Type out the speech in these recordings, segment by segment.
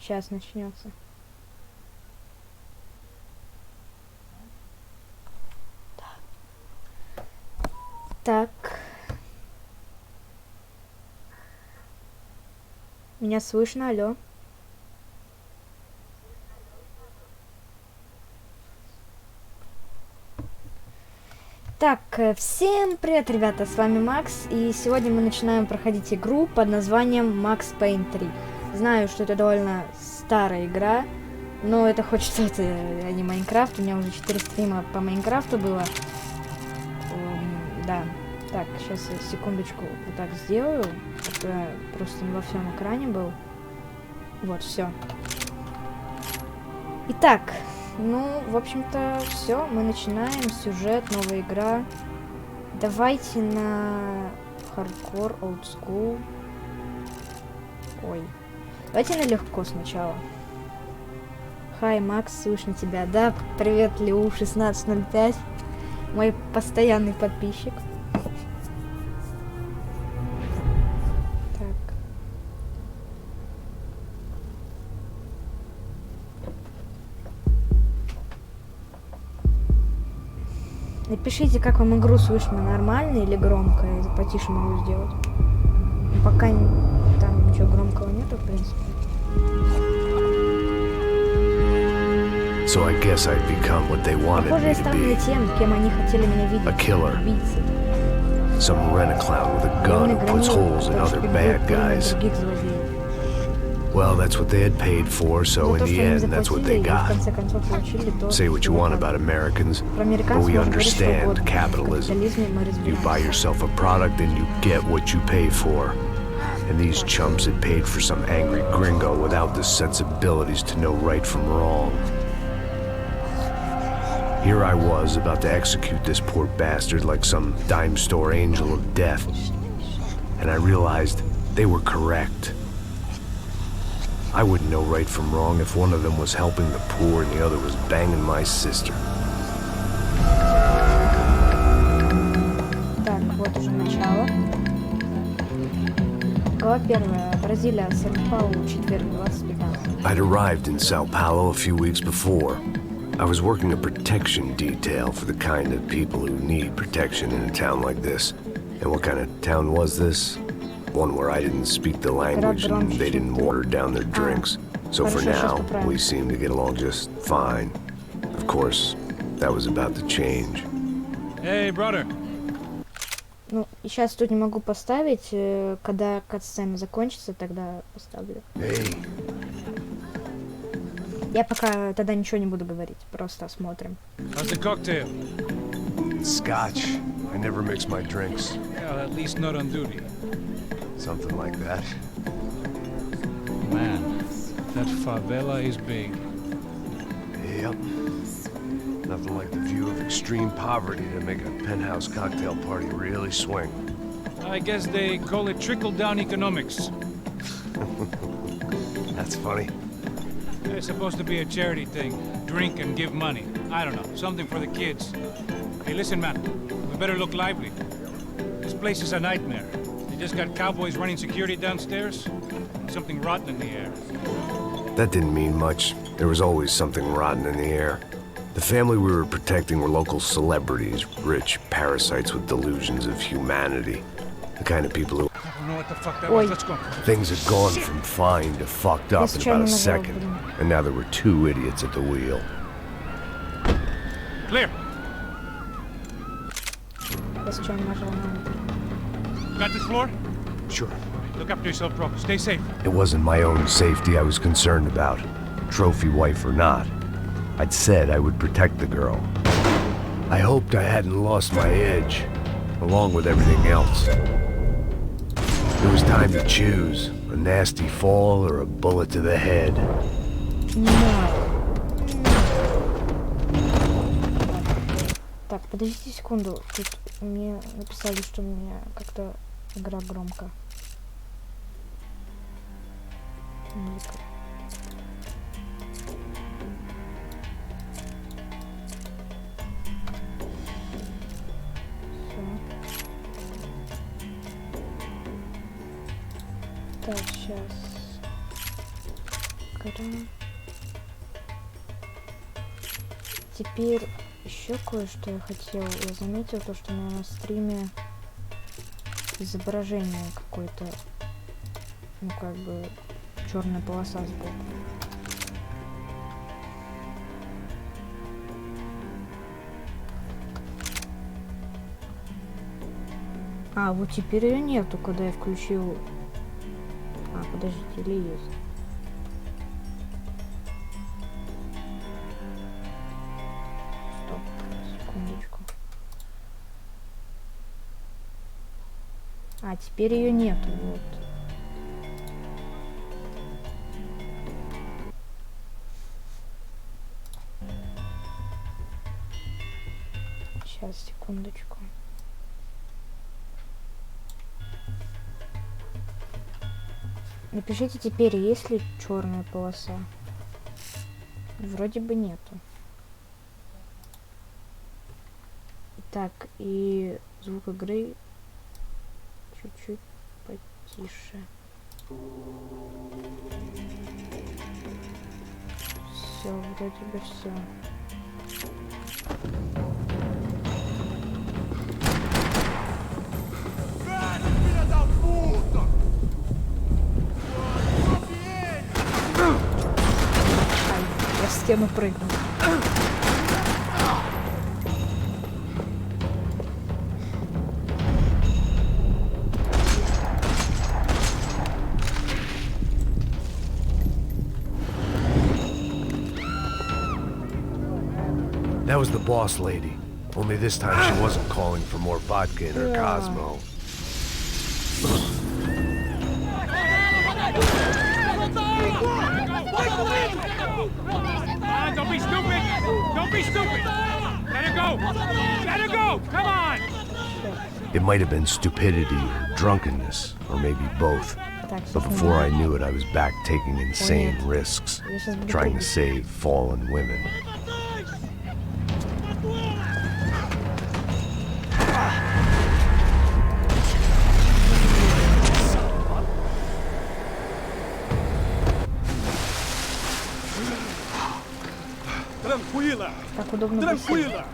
Сейчас начнется. Так. Меня слышно, алло. Так, всем привет, ребята, с вами Макс, и сегодня мы начинаем проходить игру под названием Max Payne 3. Знаю, что это довольно старая игра, но это хоть что-то, а не Майнкрафт, у меня уже 4 стрима по Майнкрафту было. Да, так, сейчас я секундочку вот так сделаю, чтобы я просто не во всем экране был. Вот, все. Итак, ну, в общем-то, все, мы начинаем. Сюжет, новая игра. Давайте на хардкор, олдскул. Ой. Давайте на легко сначала. Хай, Макс, слышно тебя. Да, привет, Леу 1605. Мой постоянный подписчик. Напишите, как вам игру слышно, нормально или громко, я потише могу сделать. Пока там ничего громкого нету, в принципе. So I guess I'd become what they wanted Похоже, я me to стану be. тем, кем они хотели меня видеть. A killer. Убийцей. Some rent-a-clown with a gun who puts holes in other bad guys. Well, that's what they had paid for, so in the end, that's what they got. Say what you want about Americans, but we understand capitalism. You buy yourself a product and you get what you pay for. And these chumps had paid for some angry gringo without the sensibilities to know right from wrong. Here I was, about to execute this poor bastard like some dime store angel of death. And I realized they were correct. I wouldn't know right from wrong if one of them was helping the poor and the other was banging my sister. Так, вот уже начало. Глава первая. Бразилия, Сан-Паулу, четверг, 2015. I'd arrived in Sao Paulo a few weeks before. I was working a protection detail for the kind of people who need protection in a town like this. And what kind of town was this? One where I didn't speak the language and they didn't water down their drinks. So for now, we seemed to get along just fine. Of course, that was about to change. Hey, brother. Ну, и сейчас тут не могу поставить, когда катсцена закончится, тогда поставлю. Hey. Я пока тогда ничего не буду говорить, просто смотрим. How's the cocktail? Scotch. I never mix my drinks. Well, at least not on duty. Something like that. Man, that favela is big. Yep. Nothing like the view of extreme poverty to make a penthouse cocktail party really swing. I guess they call it trickle-down economics. That's funny. It's supposed to be a charity thing. Drink and give money. I don't know, something for the kids. Hey, listen, man, we better look lively. This place is a nightmare. They just got cowboys running security downstairs. And something rotten in the air. That didn't mean much. There was always something rotten in the air. The family we were protecting were local celebrities, rich parasites with delusions of humanity. The kind of people who... I don't know what the fuck that was. Let's go. Things had gone from fine to fucked up in about a second. And now there were two idiots at the wheel. Clear. Got this floor? Sure. Look after yourself, bro. Stay safe. It wasn't my own safety I was concerned about, trophy wife or not. I'd said I would protect the girl. I hoped I hadn't lost my edge, along with everything else. It was time to choose, a nasty fall or a bullet to the head. Так, подождите секунду. Тут мне написали, что у меня как-то игра громко. Музыка. Так, сейчас. Теперь еще кое-что я хотел. Я заметил то, что на стриме изображение какое-то, ну как бы черная полоса сбоку. А, вот теперь ее нету, когда я включил. А, подождите, или есть? Стоп, секундочку. А, теперь ее нету, вот. Сейчас, секундочку. Напишите теперь, есть ли черная полоса. Вроде бы нету. Так, и звук игры чуть-чуть потише. Все, вроде бы все. Я в стену прыгну. That was the boss lady. Only this time she wasn't calling for more vodka in her Cosmo. Don't be stupid! Don't be stupid! Let her go! Let her go! Come on! It might have been stupidity or drunkenness, or maybe both. But before I knew it, I was back taking insane risks, trying to save fallen women. Tranquila! Так удобно посидеть. Tranquila!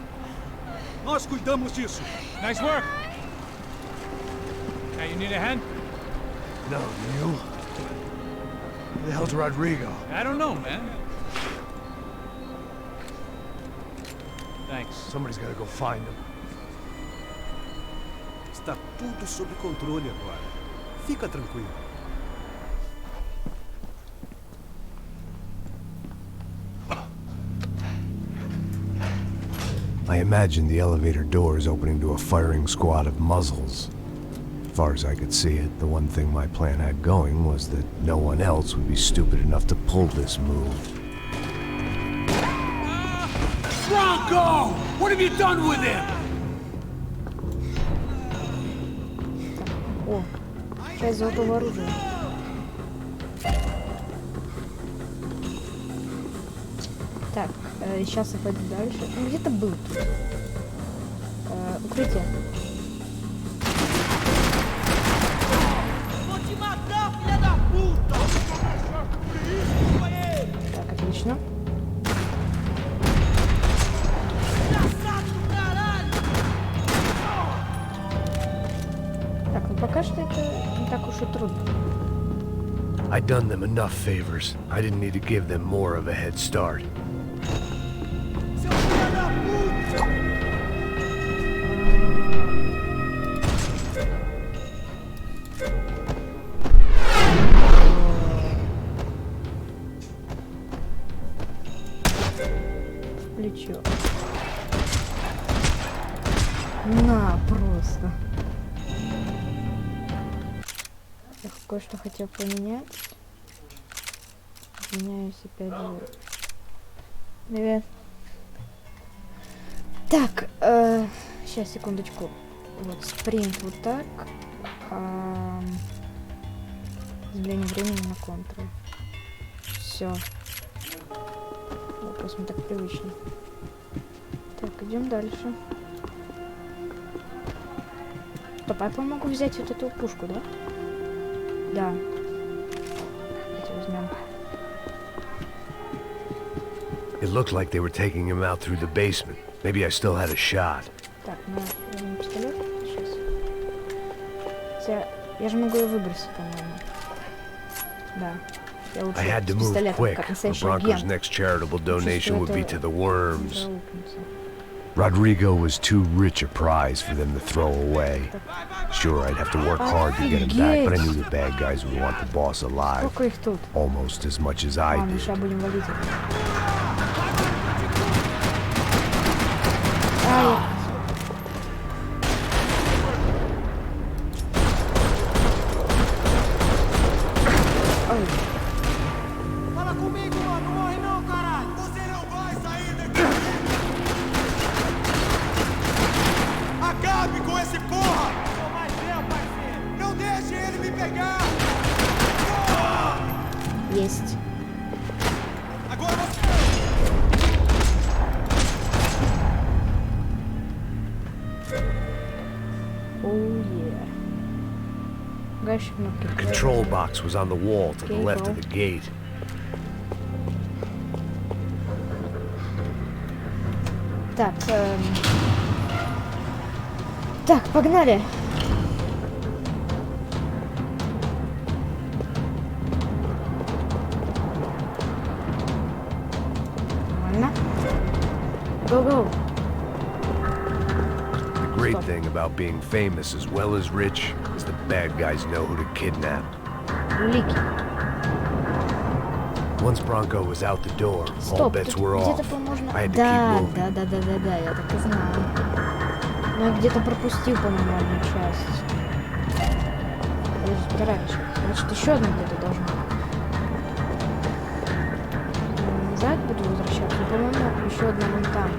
Nós cuidamos disso. Nice work! Hey, you need a hand? No, you? Who the hell's Rodrigo? I don't know, man. Thanks. Somebody's gotta go find him. Está tudo sob controle agora. Fica tranquilo. I imagined the elevator doors opening to a firing squad of muzzles. As far as I could see it, the one thing my plan had going was that no one else would be stupid enough to pull this move. Bronco! What have you done with him? О, часть золотого оружия. Так, сейчас я пойду дальше. Ну, где-то был тут. Укрытие. Так, отлично. Так, ну пока что это не так уж и трудно. I'd done them enough favors. I didn't need to give them more of a head start. В плечо. На, просто. Я кое-что хотел поменять. Извиняюсь опять же. Привет. Так, сейчас, секундочку. Вот, спринт вот так. Замедление времени на контрол. Все. Вот, просто мне так привычно. Так, идем дальше. Стоп, а я могу взять вот эту пушку, да? Да. Давайте возьмем. It looked like they were taking him out through the basement. Maybe I still had a shot. Так, на пистолет. Сейчас. Я же могу ее выбросить, по-моему. Да. Я лучше I had to move пистолетом, quick, как or настоящий Bronco's агент. next charitable donation would be to the worms. Заукнуться. Rodrigo was too rich a prize for them to throw away. Sure, I'd have to work hard to get him back, but I knew the bad guys would want the boss alive. Сколько их тут? Almost as much as I Ладно, did. сейчас будем валить их. Ай, Fala comigo, mano. Não morre não, caralho. Você não vai sair daqui. Acabe com esse porra. Sou mais eu, parceiro. Não deixe ele me pegar. есть. Agora você... Oh yeah. Гаши кнопки. The control box was on the wall to the Okay, left go. of the gate. Так, так, погнали. Нормально. Go-go. The great thing about being famous as well as rich is the bad guys know who to kidnap. Улики. Once Bronco was out the door, all Стоп, bets тут were где-то, off. по-моему, I had to да, keep moving. да, я так и знал. Но я где-то пропустил, по-моему, одну часть. Подожди, раньше. Значит, еще одна где-то должна быть. Назад буду возвращаться. Но, по-моему, еще одна вон там.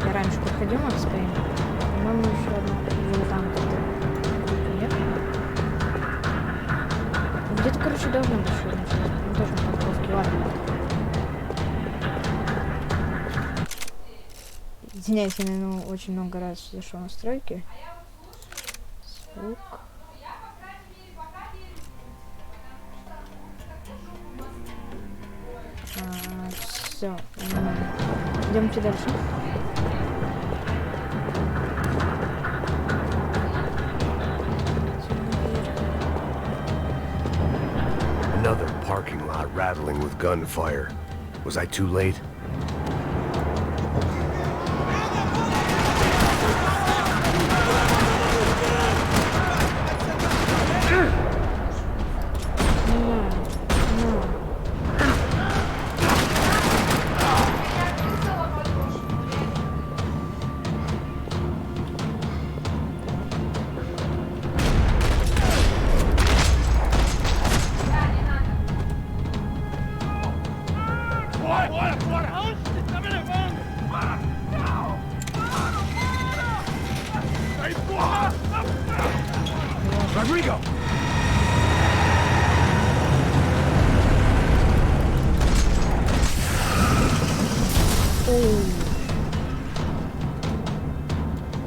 Я раньше проходил Макс Пейн. По-моему, еще одна вон там где-то. Нет? Где-то, короче, должна быть еще одна часть. Ну, тоже на парковке. Ладно. Извиняюсь, я, наверное, очень много раз зашел в настройки. Звук. Все. Идемте дальше. Another parking lot rattling with gunfire. Was I too late? Rodrigo!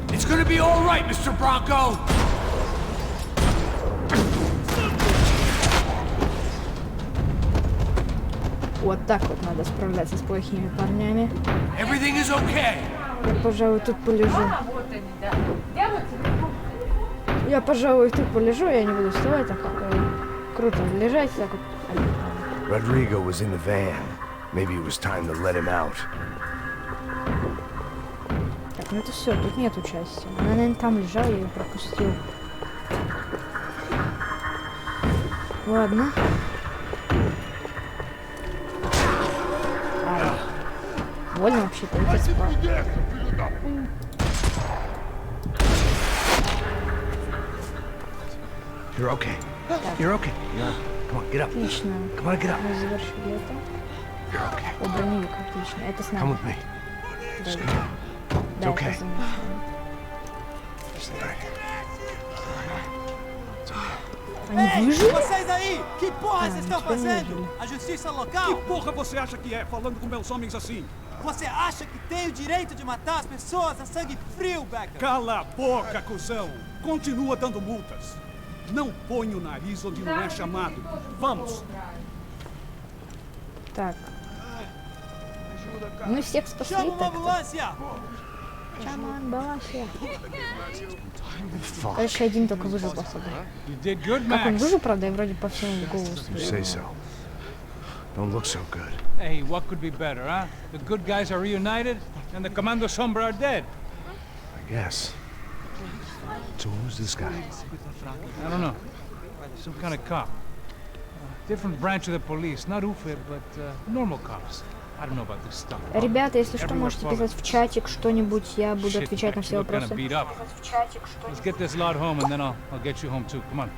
It's gonna be all right, Mr. Bronco. Вот так вот надо справляться с плохими парнями. Everything is okay. Я, пожалуй, тут полежу. Я, пожалуй, тут полежу, я не буду вставать, так круто лежать, так вот. Rodrigo was in the van. Maybe it was time to let him out. Так, ну это все, тут нет участия. Она, наверное, там лежала, я ее пропустил. Ладно. Ай. Больно вообще-то, это спал. You're okay. You're okay. Yeah. Come on, get up. Отлично. Come on, get up. Мы завершили это. You're okay. О, броневик, отлично. Это с Come нами. with me. Да, Just да. come on. Да, okay. это замечательно. Just lay right here. Они выжили? Vocês aí, que porra vocês estão теперь fazendo? выжили. A justiça Que local? porra você acha que é, falando com meus homens assim? Você acha que tem o direito de matar as pessoas a sangue frio, Becker? Cala a boca, cuzão! Continua dando multas. Não põe o nariz onde não é chamado. Vamos! Так. Мы всех спасли Chama uma так-то. ambulância! Чаман, баласия. Короче, один только выжил, походу. You did good, Как он Max. выжил, правда, я вроде по всему в голову You стрелял. say so. Don't look so good. Hey, what could be better, huh? The good guys are reunited, and the Commando Sombra are dead. I guess. So who's this guy? I don't know. Some kind of cop. Different branch of the police. Not UFE, but normal cops. I don't know about this stuff. Ребята, если что, можете писать в чатик что-нибудь, я буду Shit, отвечать на Max, все you look kinda вопросы. beat up. Let's get this lot home, and then I'll get you home too. Come on.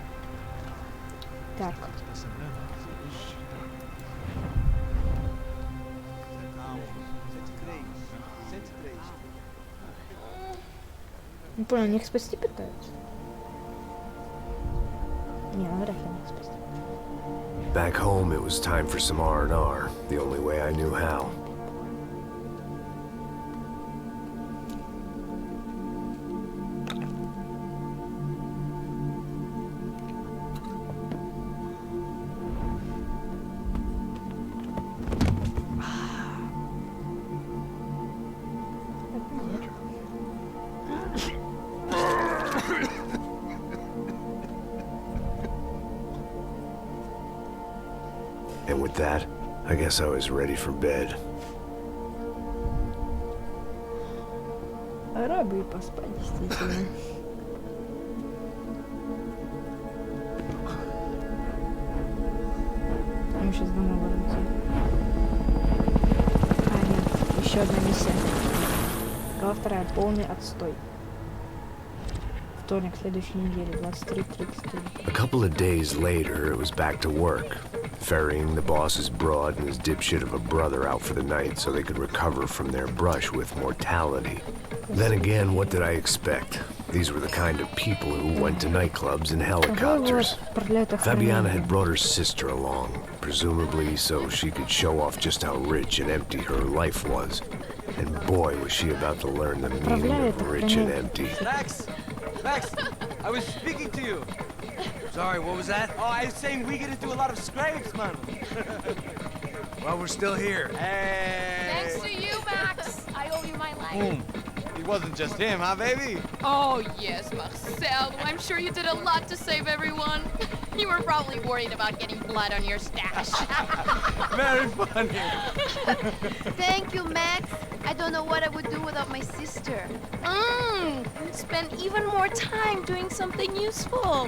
Так. Не понял, они их спасти пытаются? Не, ну вряд ли они их спасти. Back home, it was time for some R&R, the only way I knew how. And with that, I guess I was ready for bed. Пора бы и поспать, действительно. Мы сейчас домой вернемся. А, нет, еще одна миссия. Глава вторая, полный отстой. Вторник следующей недели, 23:34. A couple of days later, it was back to work, ferrying the boss's broad and his dipshit of a brother out for the night so they could recover from their brush with mortality. Then again, what did I expect? These were the kind of people who went to nightclubs in helicopters. Fabiana had brought her sister along, presumably so she could show off just how rich and empty her life was. And boy, was she about to learn the meaning of rich and empty. Max! Max! I was speaking to you! Sorry, what was that? Oh, I was saying we get into a lot of scrapes, man! Well, we're still here. Hey! Thanks to you, Max. I owe you my life. Boom! It wasn't just him, huh, baby? Oh, yes, Marcel. I'm sure you did a lot to save everyone. You were probably worried about getting blood on your stash. Very funny! Thank you, Max. I don't know what I would do without my sister. Spend even more time doing something useful.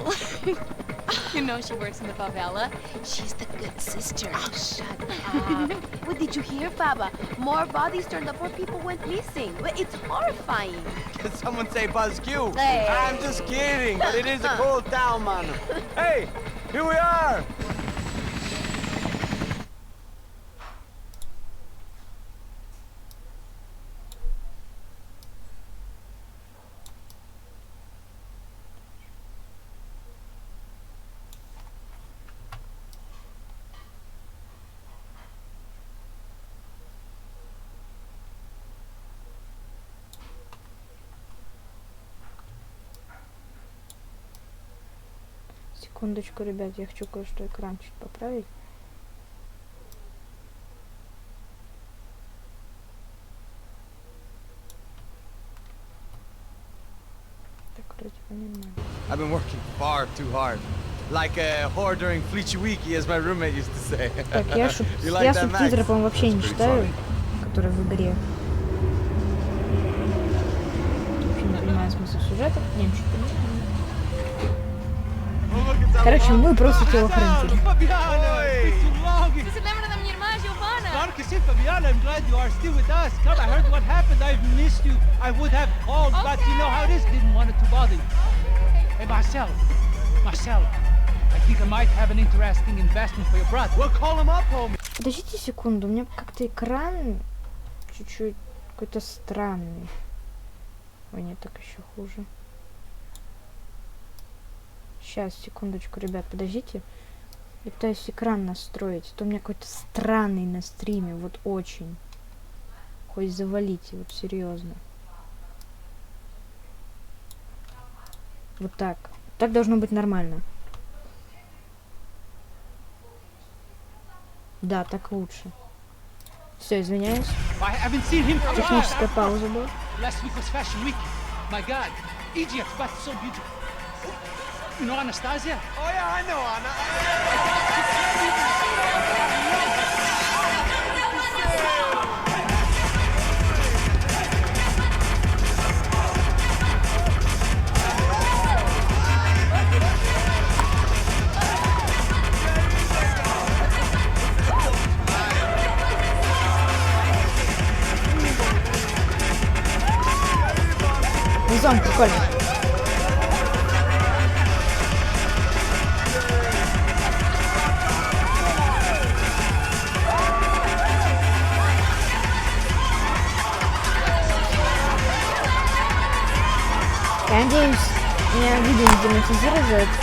You know she works in the favela. She's the good sister. Oh, shut up. What did you hear, Baba? More bodies turned up, more people went missing. Well, it's horrifying. Did someone say Buzz Q? Hey. I'm just kidding, but it is a cool town, man. Hey, here we are! Секундочку, ребят, я хочу кое-что экран чуть поправить. Так, вроде бы нормально. I've been working far too hard. Like a whore during Fleechy Weeky, as my roommate used to say. Так, я You like that, Max? субтитры, по-моему, вообще не It's pretty читаю, funny. которые в игре. Вообще не понимаю смысл сюжета. Не, ничего не понимаю. Короче, мы просто телохранители. Ze is lemmer dan hier, maar Giovanna. Fabiana, I'm glad you are still with us. Come, I heard what happened. I've missed you. I would have called, but you know how it is. Didn't want it to bother you. Hey, Marcel. Marcel, I think I might have an interesting investment for your brother. We'll call him up, homie. Подождите секунду, у меня как-то экран чуть-чуть какой-то странный. Ой, нет, так еще хуже. Сейчас, секундочку, ребят, подождите. Я пытаюсь экран настроить. То у меня какой-то странный на стриме, вот очень. Хоть завалите, вот серьезно. Вот так. Так должно быть нормально. Да, так лучше. Все, извиняюсь. I haven't seen him for a while. Техническая пауза была. Last week was Fashion Week. My God, Egypt, but so beautiful. You know Anastasia? Oh yeah, I know Anna. Музон прикольный. Я надеюсь, меня видео не демонетизируют за это.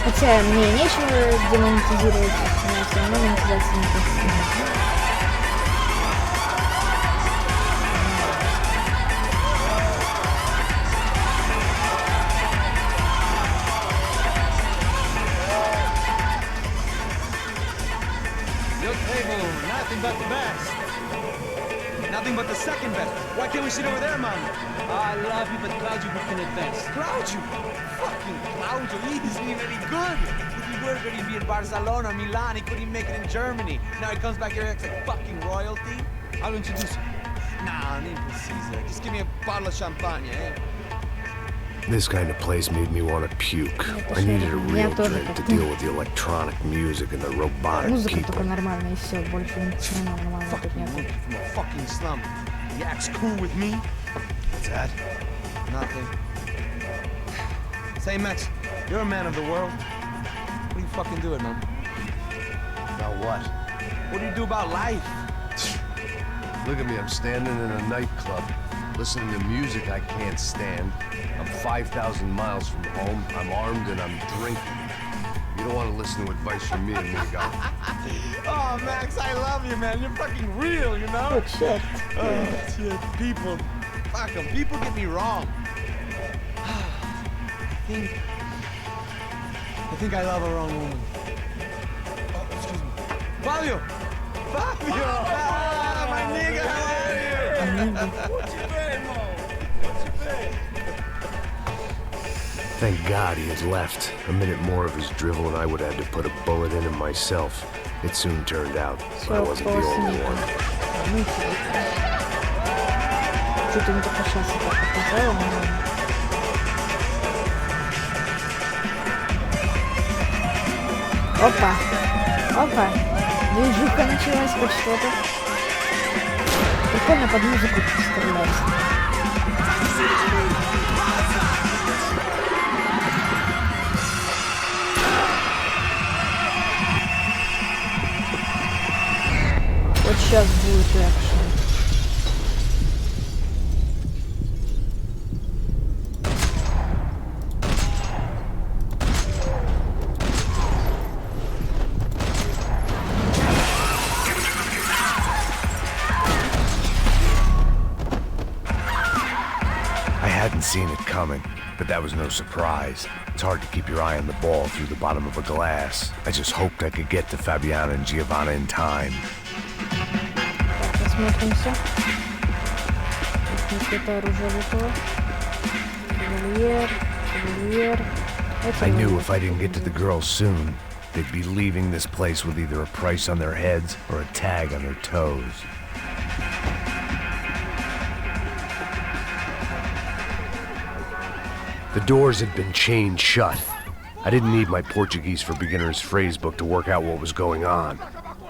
Хотя мне нечего демонетизировать, но все равно монетизация не будет. Your table, nothing but the best. Nothing but the second best. Why can't we sit over there, man? I love you, but Claudio booking it best. Claudio! Fucking Claudio, he isn't even any good. If he were good, he'd be in Barcelona, Milan, he couldn't even make it in Germany. Now he comes back here and acts like fucking royalty. I'll introduce you. Nah, name precisa. Just give me a bottle of champagne, eh? This kind of place made me want to puke. I needed a real drink to deal with the electronic music and the robotic Музыка people. только нормальная и все, больше ничего нормального тут Fucking нет. monkey from a fucking slum. He acts cool with me. What's that? Nothing. Say, Max, you're a man of the world. What are you fucking doing, man? Now what? What do you do about life? Look at me, I'm standing in a nightclub, listening to music I can't stand. I'm 5,000 miles from home, I'm armed and I'm drinking. You don't want to listen to advice from me, amigo. Oh, Max, I love you, man. You're fucking real, you know? Вот черт. Oh, shit. People, fuck 'em. People get me wrong. I think I love a wrong woman. Oh, excuse me. Fabio! Fabio! Ah, my nigga, how are you? What you been, Mo? What you been? Thank God he had left. A minute more of his drivel and I would have had to put a bullet in him myself. It soon turned out, but I wasn't the only one. Что-то не только сейчас это показало, Опа! Опа! Движуха началась, хоть что-то. Прикольно под музыку стрелять. Вот сейчас будет экшен. Seen it coming, but that was no surprise. It's hard to keep your eye on the ball through the bottom of a glass. I just hoped I could get to Fabiana and Giovanna in time. Посмотримся. Это оружие выпало. Кавальер. I knew if I didn't get to the girls soon, they'd be leaving this place with either a price on their heads or a tag on their toes. The doors had been chained shut. I didn't need my Portuguese for Beginners phrasebook to work out what was going on.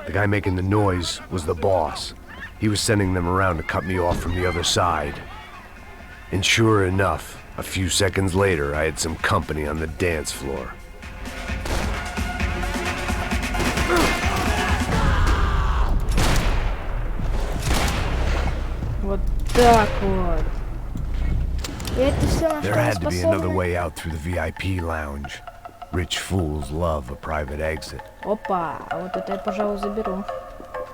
The guy making the noise was the boss. He was sending them around to cut me off from the other side. And sure enough, a few seconds later, I had some company on the dance floor. Вот так вот. There had to be another way out through the VIP lounge. Rich fools love a private exit. Опа, а вот это я, пожалуй, заберу.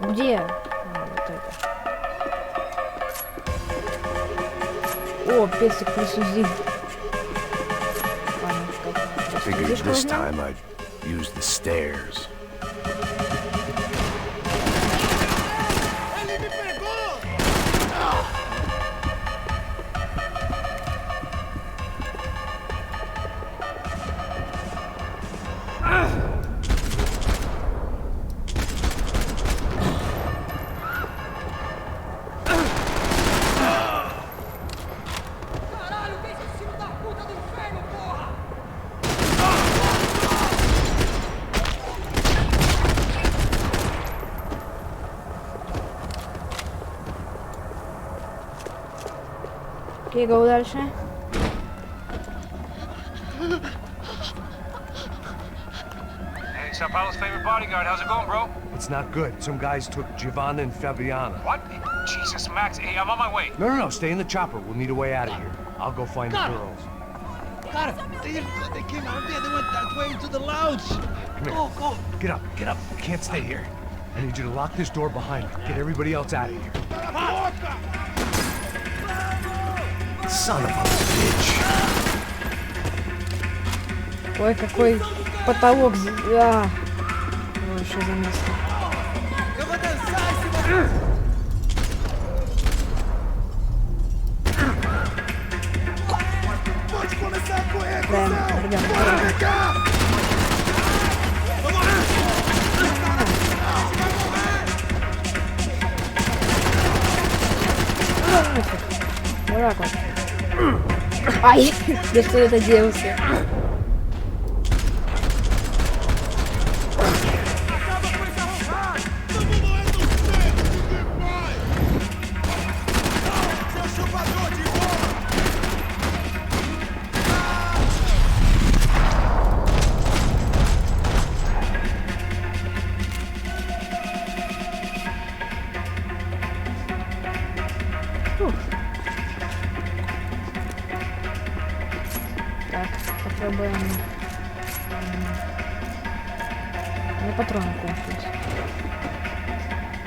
Где? Вот это. О, песик присузи. I figured this time I'd use the stairs. Окей, go дальше. Hey, Sao Paulo's favorite bodyguard. How's it going, bro? It's not good. Some guys took Giovanna and Fabiana. What? Jesus, Max. Hey, I'm on my way. No, stay in the chopper. We'll need a way out of here. I'll go find the girls. Got it. They came out there. They went that way into the lounge. Come here. Go. Get up. You can't stay here. I need you to lock this door behind me. Get everybody else out of here. Son of a bitch. Ой, какой потолок. Ой, что за место. Да, ребята. Вот так вот. Ай, да что это делался? Так, попробуем. Мне патроны кончились.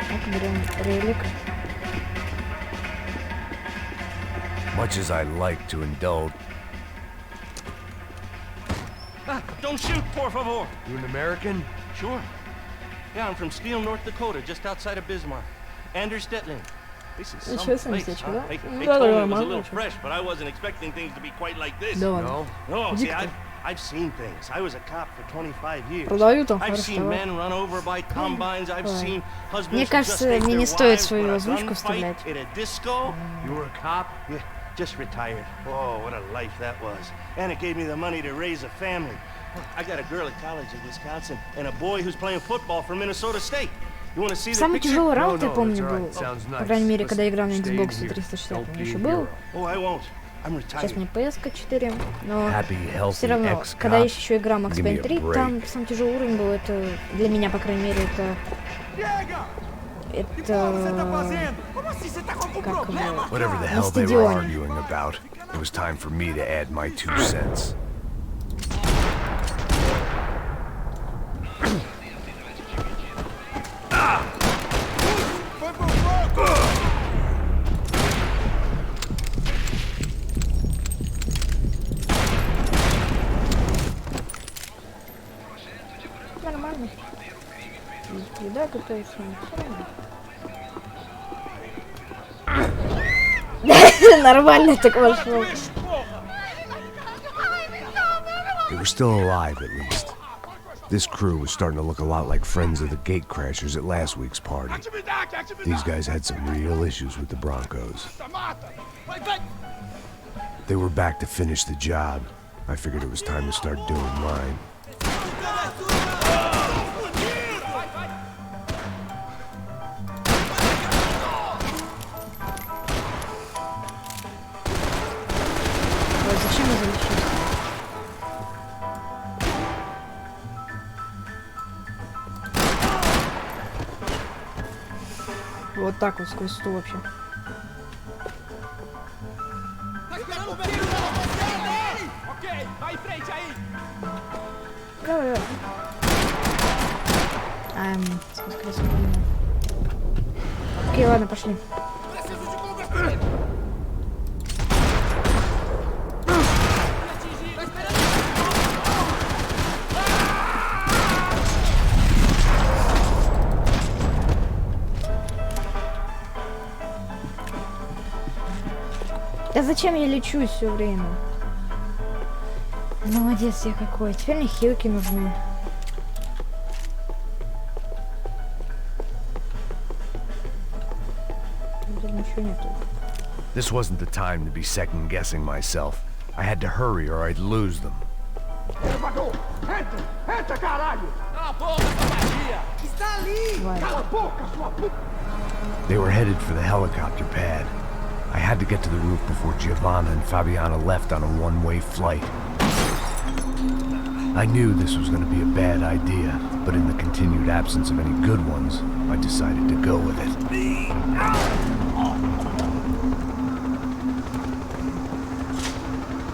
Так, берем релик. Much as I like to indulge. Don't shoot, por favor. You an American? Sure. Yeah, I'm from Steele, North Dakota, just outside of Bismarck. Andrew Stetling. This is some Ничего себе, place, huh? да? They Да, told me it was a нормально, little ничего. fresh, but I wasn't expecting things to be quite like this. Да ладно. No, see, Дико. I've seen things. I was a cop for 25 years. Продают там, I've seen хорошо. men run over by combines. I've Ой. seen husbands Мне who кажется, just take мне their не стоит wives свою for a озвучку gunfight вставлять. at a disco. You were a cop? Yeah, just retired. Oh, what a life that was. And it gave me the money to raise a family. I got a girl at college in Wisconsin and a boy who's playing football for Minnesota State. You want to see the Самый picture? тяжелый раунд, я No, помню, that's all был. right. Sounds nice. По крайней мере, когда я играл на Listen, stay Xbox in here. 360, Don't он be a еще был. Oh, I won't. I'm Сейчас retired. мне PS4, но Happy, healthy все равно, ex-cop. когда есть еще игра Max Give me Payne a 3, break. там самый тяжелый уровень был, это для меня, по крайней мере, это как его, Whatever the на hell they were стадионе. arguing about, it was time for me to add my 2 cents. Нормально. Еда готовится. Нормально так вошел. They were still alive, at least. This crew was starting to look a lot like friends of the gatecrashers at last week's party. These guys had some real issues with the Broncos. They were back to finish the job. I figured it was time to start doing mine. Ой, зачем я залечил? Вот так вот сквозь стул вообще. Давай, давай. Сквозь красоту. Окей, ладно, пошли. Да зачем я лечусь все время? Молодец я какой. Теперь мне хилки нужны. Тут ничего нету. This wasn't the time to be second-guessing myself. I had to hurry or I'd lose them. Vai. They were headed for the helicopter pad. I had to get to the roof before Giovanna and Fabiana left on a one-way flight. I knew this was going to be a bad idea, but in the continued absence of any good ones, I decided to go with it.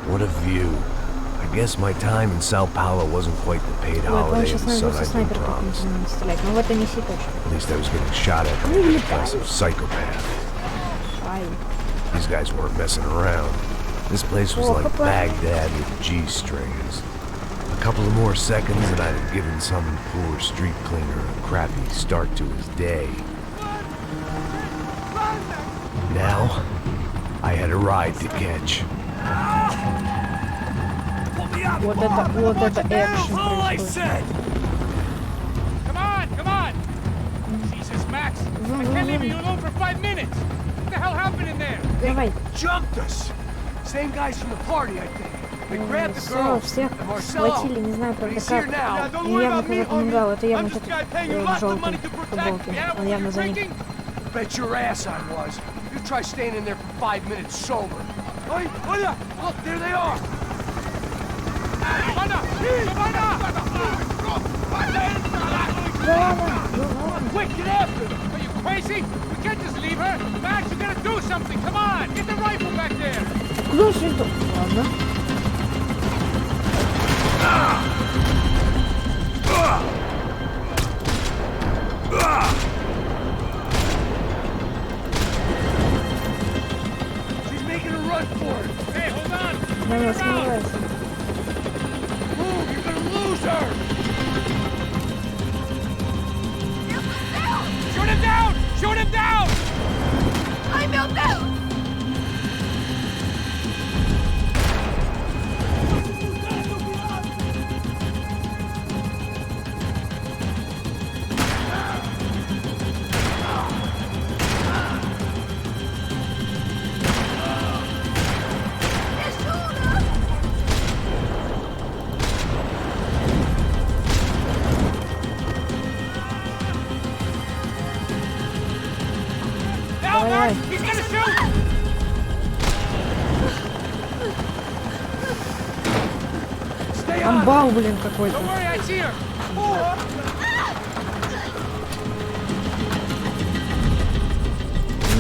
What a view. I guess my time in Sao Paulo wasn't quite the paid holiday of the sun I'd been promised. At least I was getting shot at by some psychopath. These guys weren't messing around. This place was like Baghdad with G-strings. A couple of more seconds and I'd have given some poor street cleaner a crappy start to his day. Now, I had a ride to catch. Вот это экшен происходит. Come on! Jesus, Max! I can't leave you alone for 5 minutes! What the hell happened in there? Давай. Jumped us. Same guys from the party, I think. They grabbed the Все, girl. всех схватили, не знаю, правда как. Но явно кто-то помогал, это явно тот в желтой футболке. Он явно за них. Bet your ass I was. You try staying in there for 5 minutes sober. Look, there they are. Quick, get after them! Are you crazy? We can't just leave her! Max, you gotta do something! Come on! Get the rifle back there! Куда же это? Ладно. She's making a run for it. Hey, hold on! Давай, смывайся. Move, you're gonna lose her. Shoot him down! Shoot him down! I'm out there! Давай. He's gonna shoot! Амбал, блин, какой-то. Don't worry, I see her!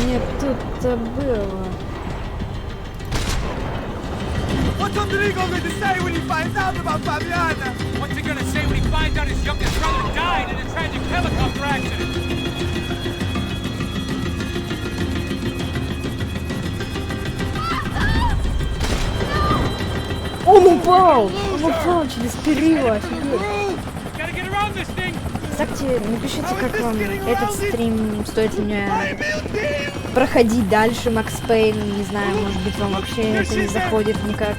Нет, тут-то было. What's Domenico going to say when he finds out about Fabiana? What's he gonna say when he finds out his youngest brother died in a tragic helicopter accident? Он упал! Он упал через перила, офигеть. Gotta get around this thing! Кстати, напишите, как вам этот стрим, стоит ли мне проходить дальше Макс Пейн, не знаю, может быть, вам вообще это не заходит никак.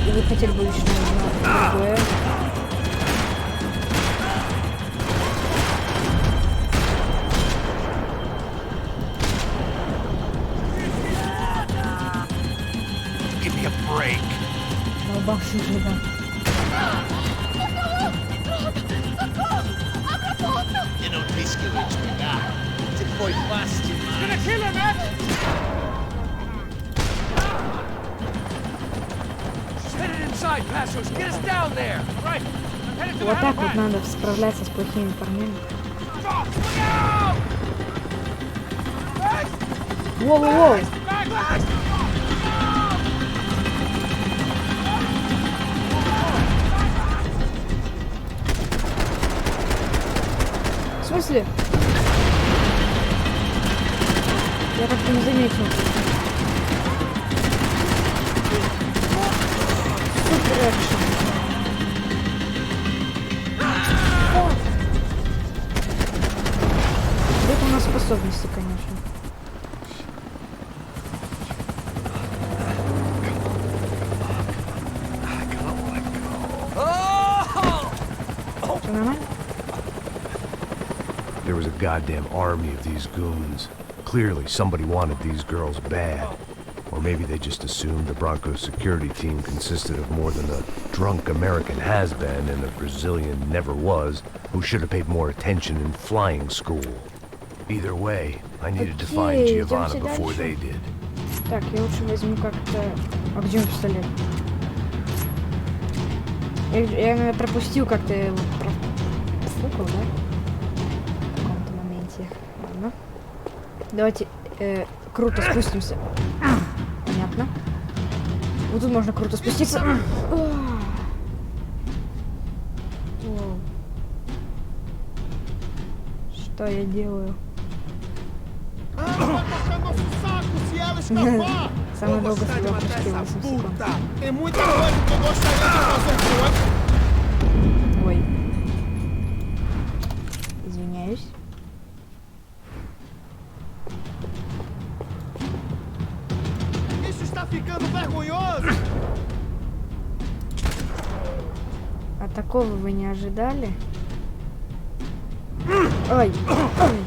И вы хотели бы лично узнать другое. Give me a break. Долбавший же, да. E non rischio di spiegare. Se poi basti Gonna kill him, Max! She's headed inside, Passos. Get us down there. Right, I'm headed to the Вот так вот helipad. надо справляться с плохими парнями. Look out! Воу-воу-воу! Max! В смысле? Я как-то не заметил. Супер экшен. Это у нас способности, конечно. Всё нормально? There was a goddamn army of these goons. Clearly, somebody wanted these girls bad. Or maybe they just assumed the Broncos security team consisted of more than a drunk American has-been and a Brazilian never-was who should have paid more attention in flying school. Either way, I needed to find Giovanna before they did. Так, я лучше возьму как-то... А где он пистолет? Я наверное, пропустил как-то его профукал, да? В каком-то моменте. Ладно. Давайте круто спустимся. Понятно. Вот тут можно круто спуститься. Что я делаю? Самое долго сюда прошли 8 секунд. Ой. Извиняюсь. А такого вы не ожидали? Ой, ой.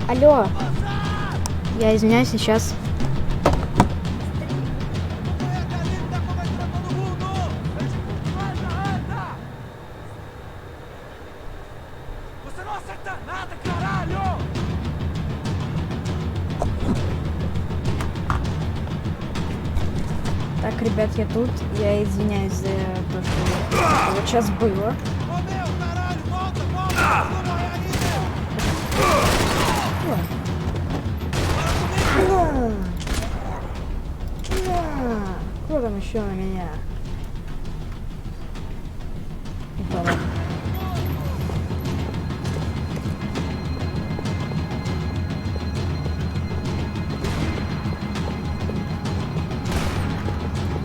Алло, я извиняюсь, сейчас. Так, ребят, я тут. Я извиняюсь за то, что вот сейчас было. Кто там еще на меня?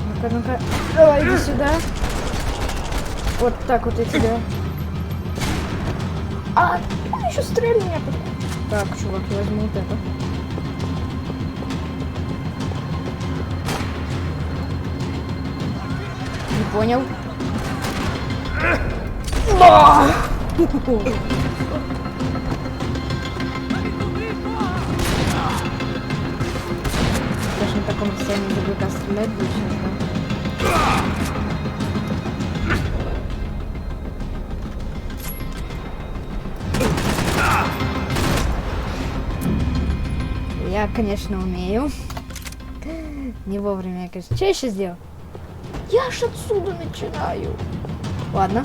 Ну-ка, ну-ка. Давай, иди сюда. Вот так вот я тебя. А, он еще стрельнул меня. Так, чувак, я возьму вот это. Не понял. Даже на таком расстоянии ДБК стрелять будет сейчас, да? Я, конечно, умею. Не вовремя, я, конечно. Что я сейчас сделал? Я аж отсюда начинаю. Ладно.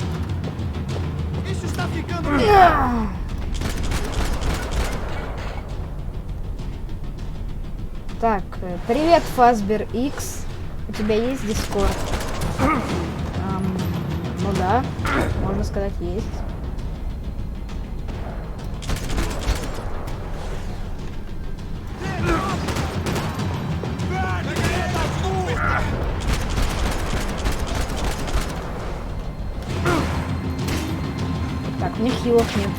Так, привет, Фазбер X. У тебя есть Discord? Ну да, можно сказать, есть. Так, у них хилов нету.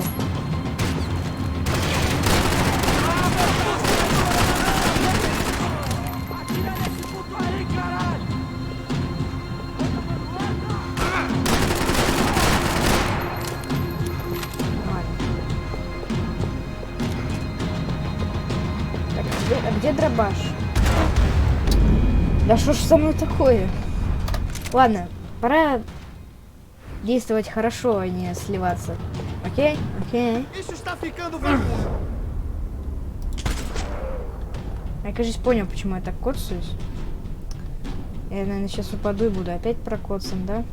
А где дробаш? Да что ж со мной такое? Ладно, пора действовать хорошо, а не сливаться. Окей? Окей. Я, кажется, понял, почему я так коцаюсь. Я, наверное, сейчас упаду и буду опять прокоцан, да?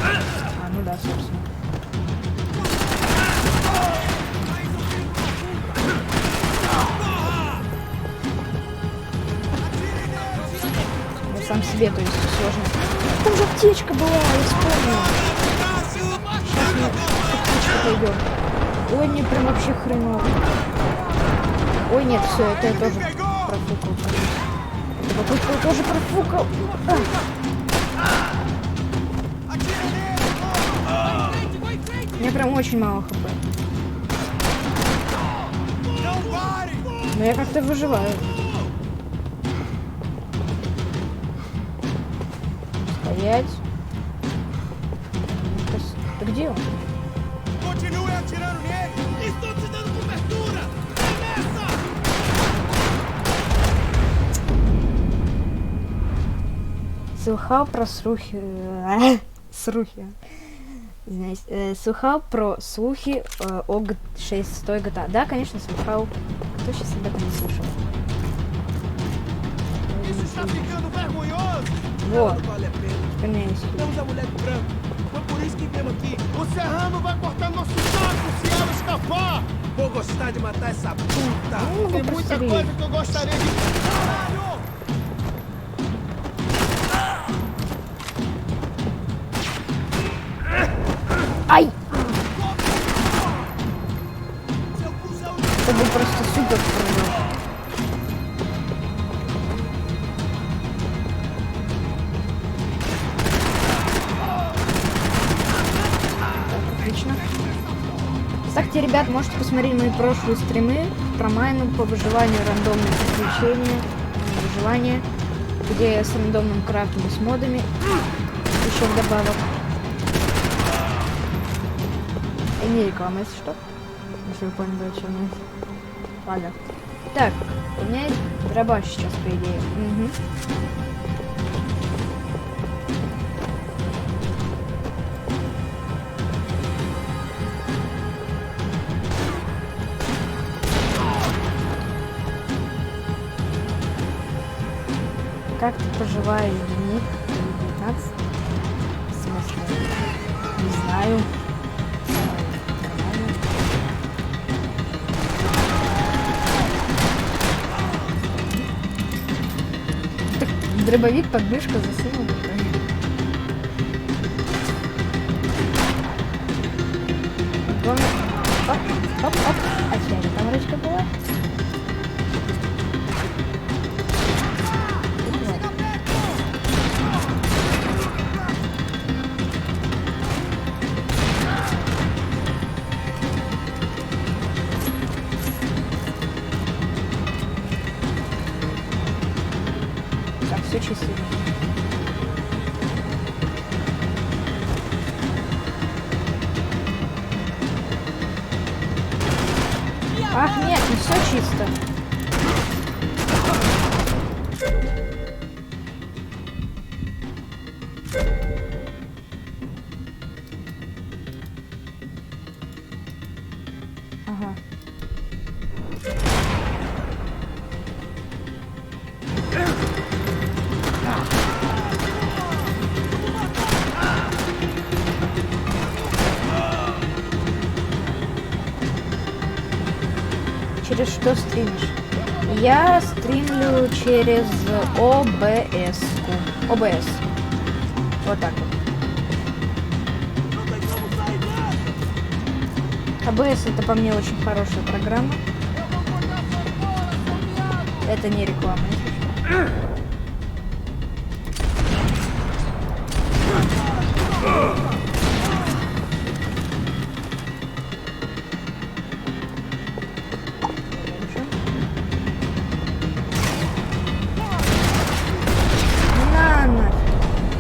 А, ну да, собственно. Сам себе, то есть сложно. Там же аптечка была, я вспомнила. Сейчас мы аптечку пойдем. Ой, мне прям вообще хреново. Ой, нет, все, это я тоже профукал. Это попытка я тоже профукал. У меня прям очень мало хп. Но я как-то выживаю. Стоять. Где он? Continue atirando nele! Estou te dando cobertura! Começa! Слыхал про слухи... слыхал про слухи о 6 GTA. Да, конечно, слыхал. Кто сейчас об этом не слышал? Isso está ficando vergonhoso! Вот. Não vale a pena. Конечно. Temos a mulher do branco. Foi por isso que viemos aqui. O Serrano vai cortar nosso saco se ela escapar! Vou gostar de matar essa puta! Tem muita coisa que eu gostaria de... Caralho! Ай! Это был просто супер прыжок. Отлично. Кстати, ребят, можете посмотреть мои прошлые стримы про майну по выживанию, рандомные приключения, выживание, где я с рандомным крафтом и с модами, еще вдобавок. И не реклама, если что. Если вы поняли, о чем я. Ладно. Так, у меня есть дробаш сейчас, по идее. Угу. Как ты поживаешь, Денис? 19? В смысле? Не знаю. Дробовик под мышку засунул. Главное... Оп, оп, оп. А чья там ручка была? Все чисто. Ах, нет, не все чисто. Ага. Через что стримишь? Я стримлю через ОБС. ОБС. Вот так вот. ОБС это по мне очень хорошая программа. Это не реклама, если что.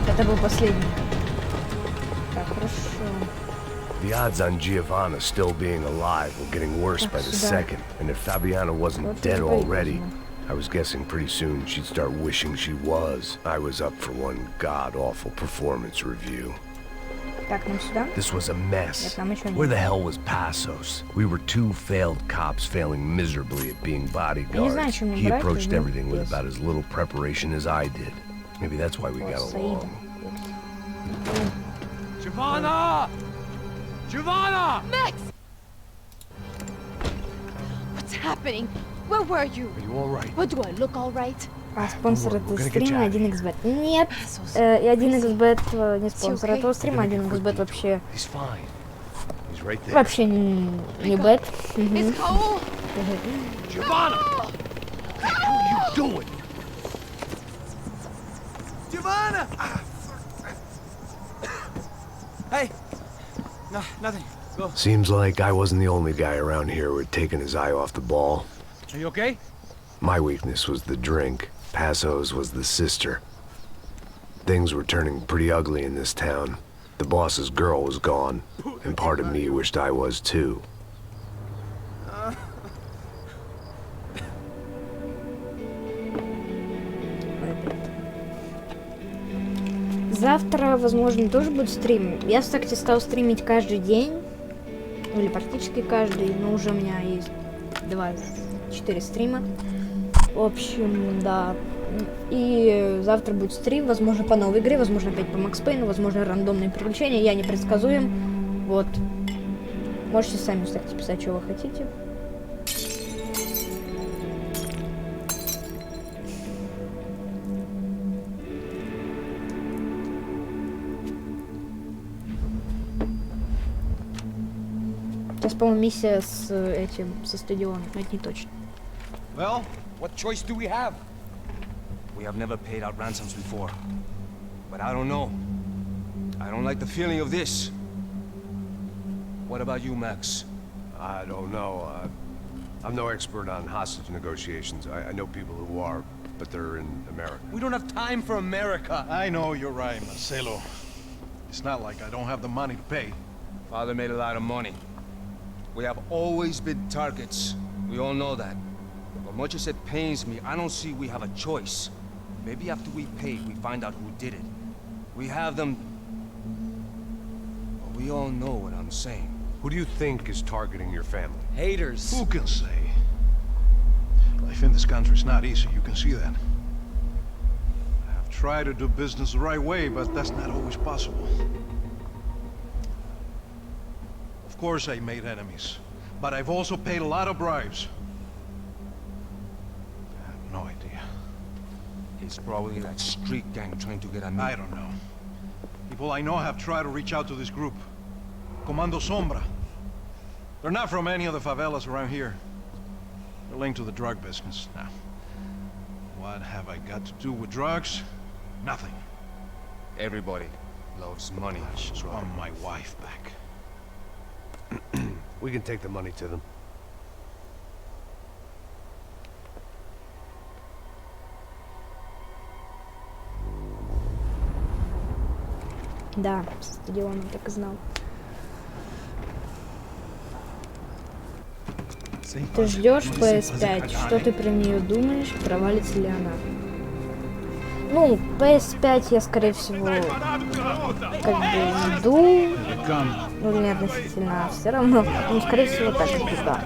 Это был последний. Так, хорошо. The odds on Giovanna still being alive were getting worse by the second, and if Fabiana wasn't dead already, I was guessing pretty soon she'd start wishing she was. I was up for one god-awful performance review. Так, нам сюда. This was a mess. Where the hell was Passos? We were two failed cops failing miserably at being bodyguards. He approached everything with about as little preparation as I did. Maybe that's why we got along. Giovanna! Giovanna! Max! What's happening? Where were you? Are you all right? What, do I look all right? А спонсор этого стрима 1xbet. Нет, и 1xbet не спонсор этого стрима, 1xbet вообще... Вообще не бет. Giovanna! What are you doing? Giovanna! Hey! No, nothing. Go. Seems like I wasn't the only guy around here who had taken his eye off the ball. Are you okay? My weakness was the drink. Passos was the sister. Things were turning pretty ugly in this town. The boss's girl was gone, and part of me wished I was too. Завтра, возможно, тоже будет стрим. Я, кстати, стал стримить каждый день. Или практически каждый. Но уже у меня есть 4 стрима. В общем, да. И завтра будет стрим. Возможно, по новой игре. Возможно, опять по Макс Пейну. Возможно, рандомные приключения. Я непредсказуем. Вот. Можете сами, кстати, писать, что вы хотите. Сейчас, по-моему, миссия с этим, со стадионом, но это не точно. Well, what choice do we have? We have never paid out ransoms before. But I don't know. I don't like the feeling of this. What about you, Max? I don't know. I'm no expert on hostage negotiations. I know people who are, but they're in America. We don't have time for America. I know you're right, Marcelo. It's not like I don't have the money to pay. Father made a lot of money. We have always been targets. We all know that. But much as it pains me, I don't see we have a choice. Maybe after we pay, we find out who did it. We have them... But we all know what I'm saying. Who do you think is targeting your family? Haters. Who can say? Life in this country is not easy, you can see that. I have tried to do business the right way, but that's not always possible. Of course I made enemies, but I've also paid a lot of bribes. I have no idea. It's probably that street gang trying to get at me. I don't know. People I know have tried to reach out to this group. Comando Sombra. They're not from any of the favelas around here. They're linked to the drug business. Now, what have I got to do with drugs? Nothing. Everybody loves money. I just want my wife back. We can take the money to them. Да, стадион, так и знал. Ты ждешь PS5, что ты про нее думаешь, провалится ли она? Ну, PS5 я, скорее всего, как бы жду, ну, не относительно, а все равно, ну, скорее всего, так и да.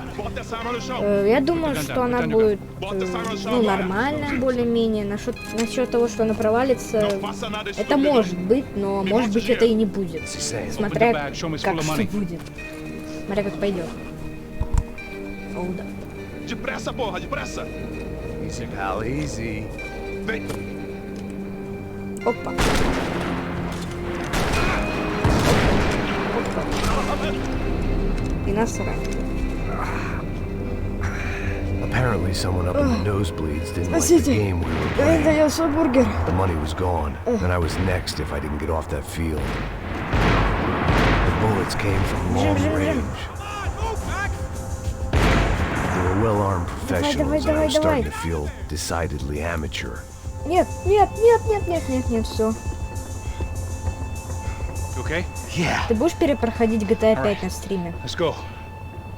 Я думаю, что она будет, ну, нормальная, более-менее. Насчет того, что она провалится, это может быть, но может быть это и не будет. Смотря как что будет. Смотря как пойдет. О, да. Depressa, porra, depressa! Easy, pal, easy. Опа. И насрать. Apparently someone up in the nosebleeds didn't like the game we were playing. The money was gone, and I was next if I didn't get off that field. The bullets came from long range. They were well-armed professionals, and I was starting to feel decidedly amateur. Нет, все. Okay? Yeah. Ты будешь перепроходить GTA 5 на стриме? Let's go.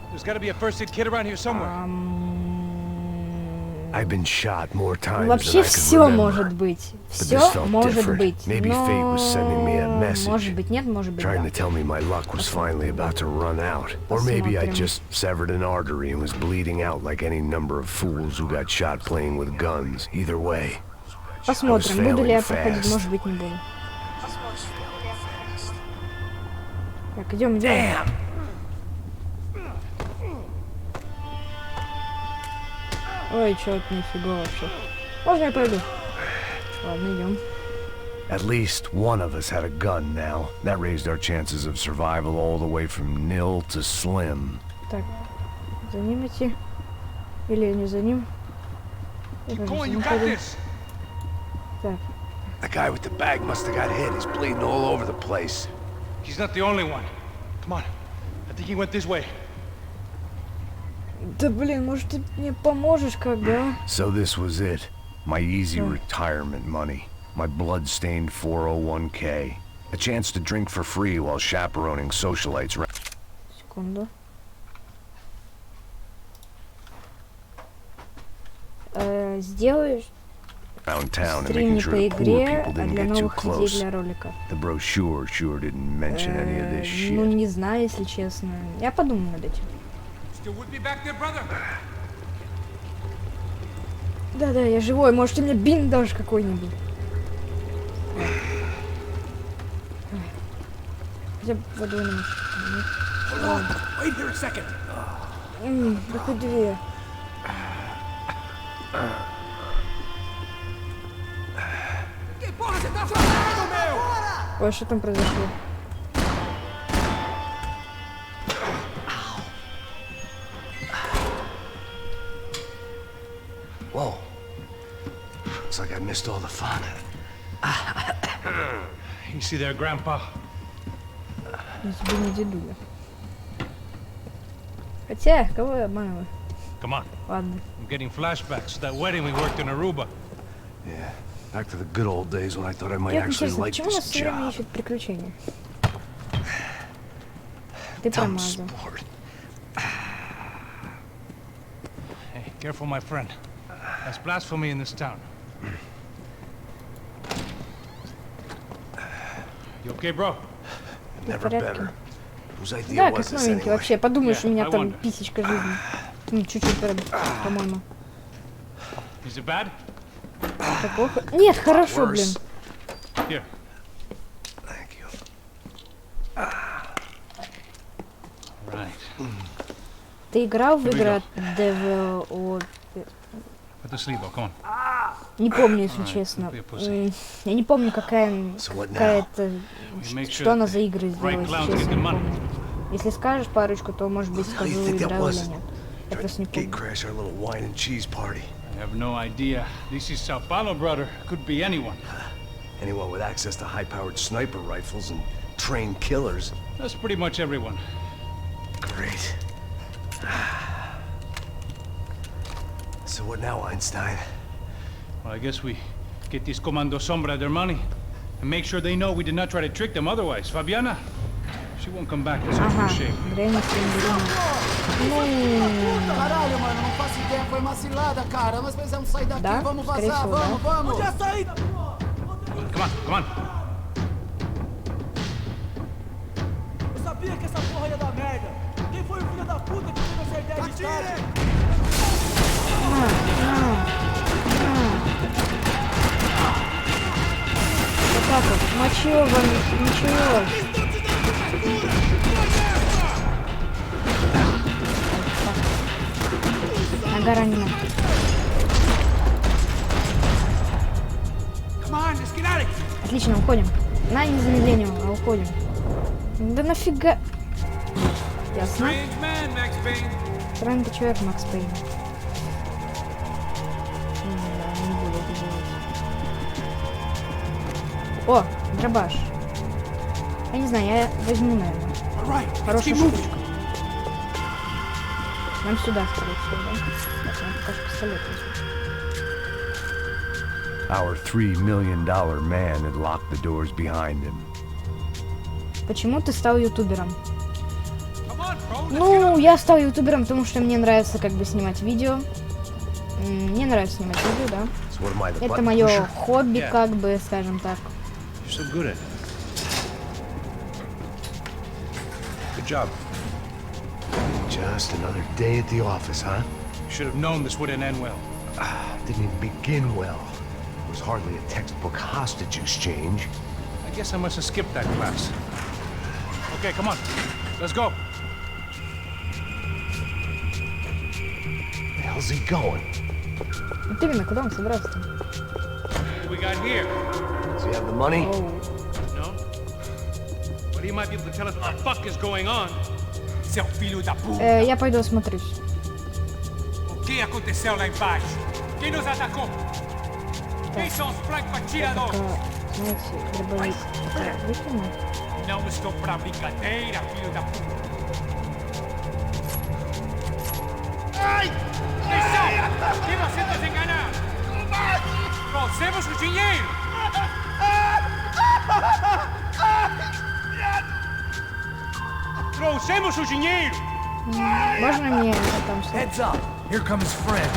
There's got to be a first aid kit around here somewhere. I've been shot more times Вообще than I все can remember. может быть. But Все this felt может different. быть. Maybe fate was sending me a message. Может быть нет, может быть Trying да. to tell me my luck was finally about to run out. Or maybe I just severed an artery and was bleeding out like any number of fools who got shot playing with guns. Either way. Посмотрим, буду ли я проходить, может быть не буду. Так, идем. Ой, чё-то нифига вообще. Можно я пойду? Ладно, идем. At least one of us had a gun now. That raised our chances of survival all the way from nil to slim. Так, за ним идти? Или не за ним? Так. The guy with the bag must have got hit. He's bleeding all over the place. He's not the only one. Come on. I think he went this way. Да блин, может ты мне поможешь как бы, а? So this was it. My easy retirement money. My blood-stained 401k. A chance to drink for free while chaperoning socialites. Секунду. Сделаешь стрим по игре, а для новых людей для ролика. Ну, не знаю, если честно. Я подумаю над этим. Да-да, я живой. Может, у меня бинт даже какой-нибудь. Хотя бы водой намочить. Да хоть две. Ой, что там произошло? Whoa. Looks like I missed all the fun. You see there, Grandpa? Я тебе не дедуля. Хотя, кого я обманываю? Come on. Ладно. I'm getting flashbacks to that wedding we worked in Aruba. Yeah, back to the good old days when I thought I might actually like почему нас this все время job. ищут приключения? Ты промазал. Hey, careful, my friend. That's blasphemy in this town. You okay, bro? Never better. Whose idea Да, was как this новенький anyway? вообще. Подумаешь, у меня I там wonder. писечка жизни. Ну, чуть-чуть, по-моему. Is it bad? Это плохо? Нет, хорошо, блин. Here. Thank you. Right. Ты играл в игру от DVO? Put the sleeve on, come on. Не помню, если честно. Я не помню, какая-то... Что она за игры сделала, если честно, не помню. Если скажешь парочку, то, может быть, скажу, играл или нет. Я просто не помню. I have no idea. This is Sao Paulo, brother. Could be anyone. Anyone with access to high-powered sniper rifles and trained killers. That's pretty much everyone. Great. So what now, Einstein? Well, I guess we get these Comando Sombra their money and make sure they know we did not try to trick them otherwise. Fabiana, she won't come back as a shame. Caralho, mano, não faço ideia, foi uma cilada, cara. Nós precisamos sair daqui, vamos vazar, vamos. Onde é a saída? Come on. Eu sabia que essa porra ia dar merda. Quem foi o filho da puta que teve essa ideia de estádio? Вот так вот. Ну а чего вам? Ничего. Ага, ранена. Отлично, уходим. На незамедление, а уходим. Да нафига? Ясно. Странный человек, Макс Пейн. Не буду это делать. О, дробаш. Я не знаю, я возьму, наверное. Хорошая штучка. Нам сюда, скорее всего, да? Так, нам пока что пистолет возьмем. Our $3 million man had locked the doors behind him. Почему ты стал ютубером? Ну, я стал ютубером, потому что мне нравится как бы снимать видео. Мне нравится снимать видео, да. Это мое хобби, как бы, скажем так. Good job. Just another day at the office, huh? Should have known this wouldn't end well. Didn't even begin well. It was hardly a textbook hostage exchange. I guess I must have skipped that class. Okay, come on. Let's go. Where the hell's he going? Вот именно, куда он собрался? What we got here? Does he have the money? No. But he might be able to tell us what the fuck is going on. Seu filho da puta! Я пойду осмотрюсь. O que aconteceu lá embaixo? Quem nos atacou? Quem são os franco-atiradores? Знаете, дробовик. Выкину. Não estou pra brincadeira, filho da puta! Ai! Atenção! Que você nos enganar! Trouxemos o dinheiro! trouxemos o dinheiro. Можно мне это там что? Heads up. Here come his friends.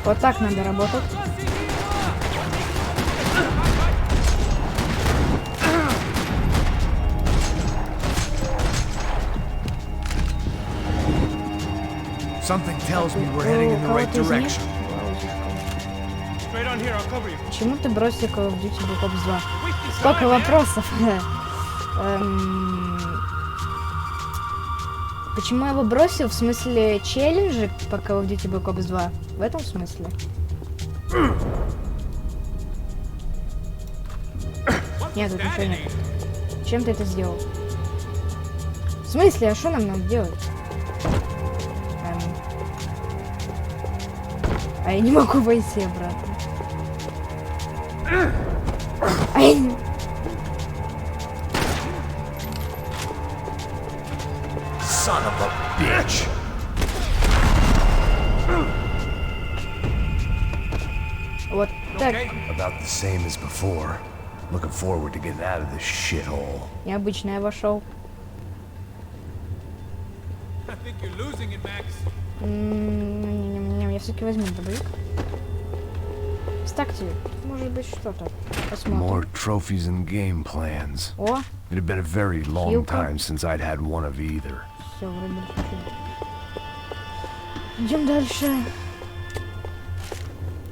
Вот так надо работать. Something tells me we're heading in the right direction. Straight on here, I'll cover you. Почему ты бросил Call of Duty Black Ops 2? Сколько вопросов? Почему я его бросил? В смысле челленджи по Call of Duty Black Ops 2? В этом смысле? Нет, тут ничего нет. Чем ты это сделал? В смысле? А что нам надо делать? А я не могу войти обратно. А я не... Son of a bitch. Вот так. About the same as before. Looking forward to getting out of this shithole. Необычно я вошел. I think you're losing it, Max. Я все-таки возьму дробовик. Ставьте, может быть что-то. Посмотрим. More trophies and game plans. О, It had been a very long Хилка. time since I'd had one of either. все, вроде решили. Идем дальше.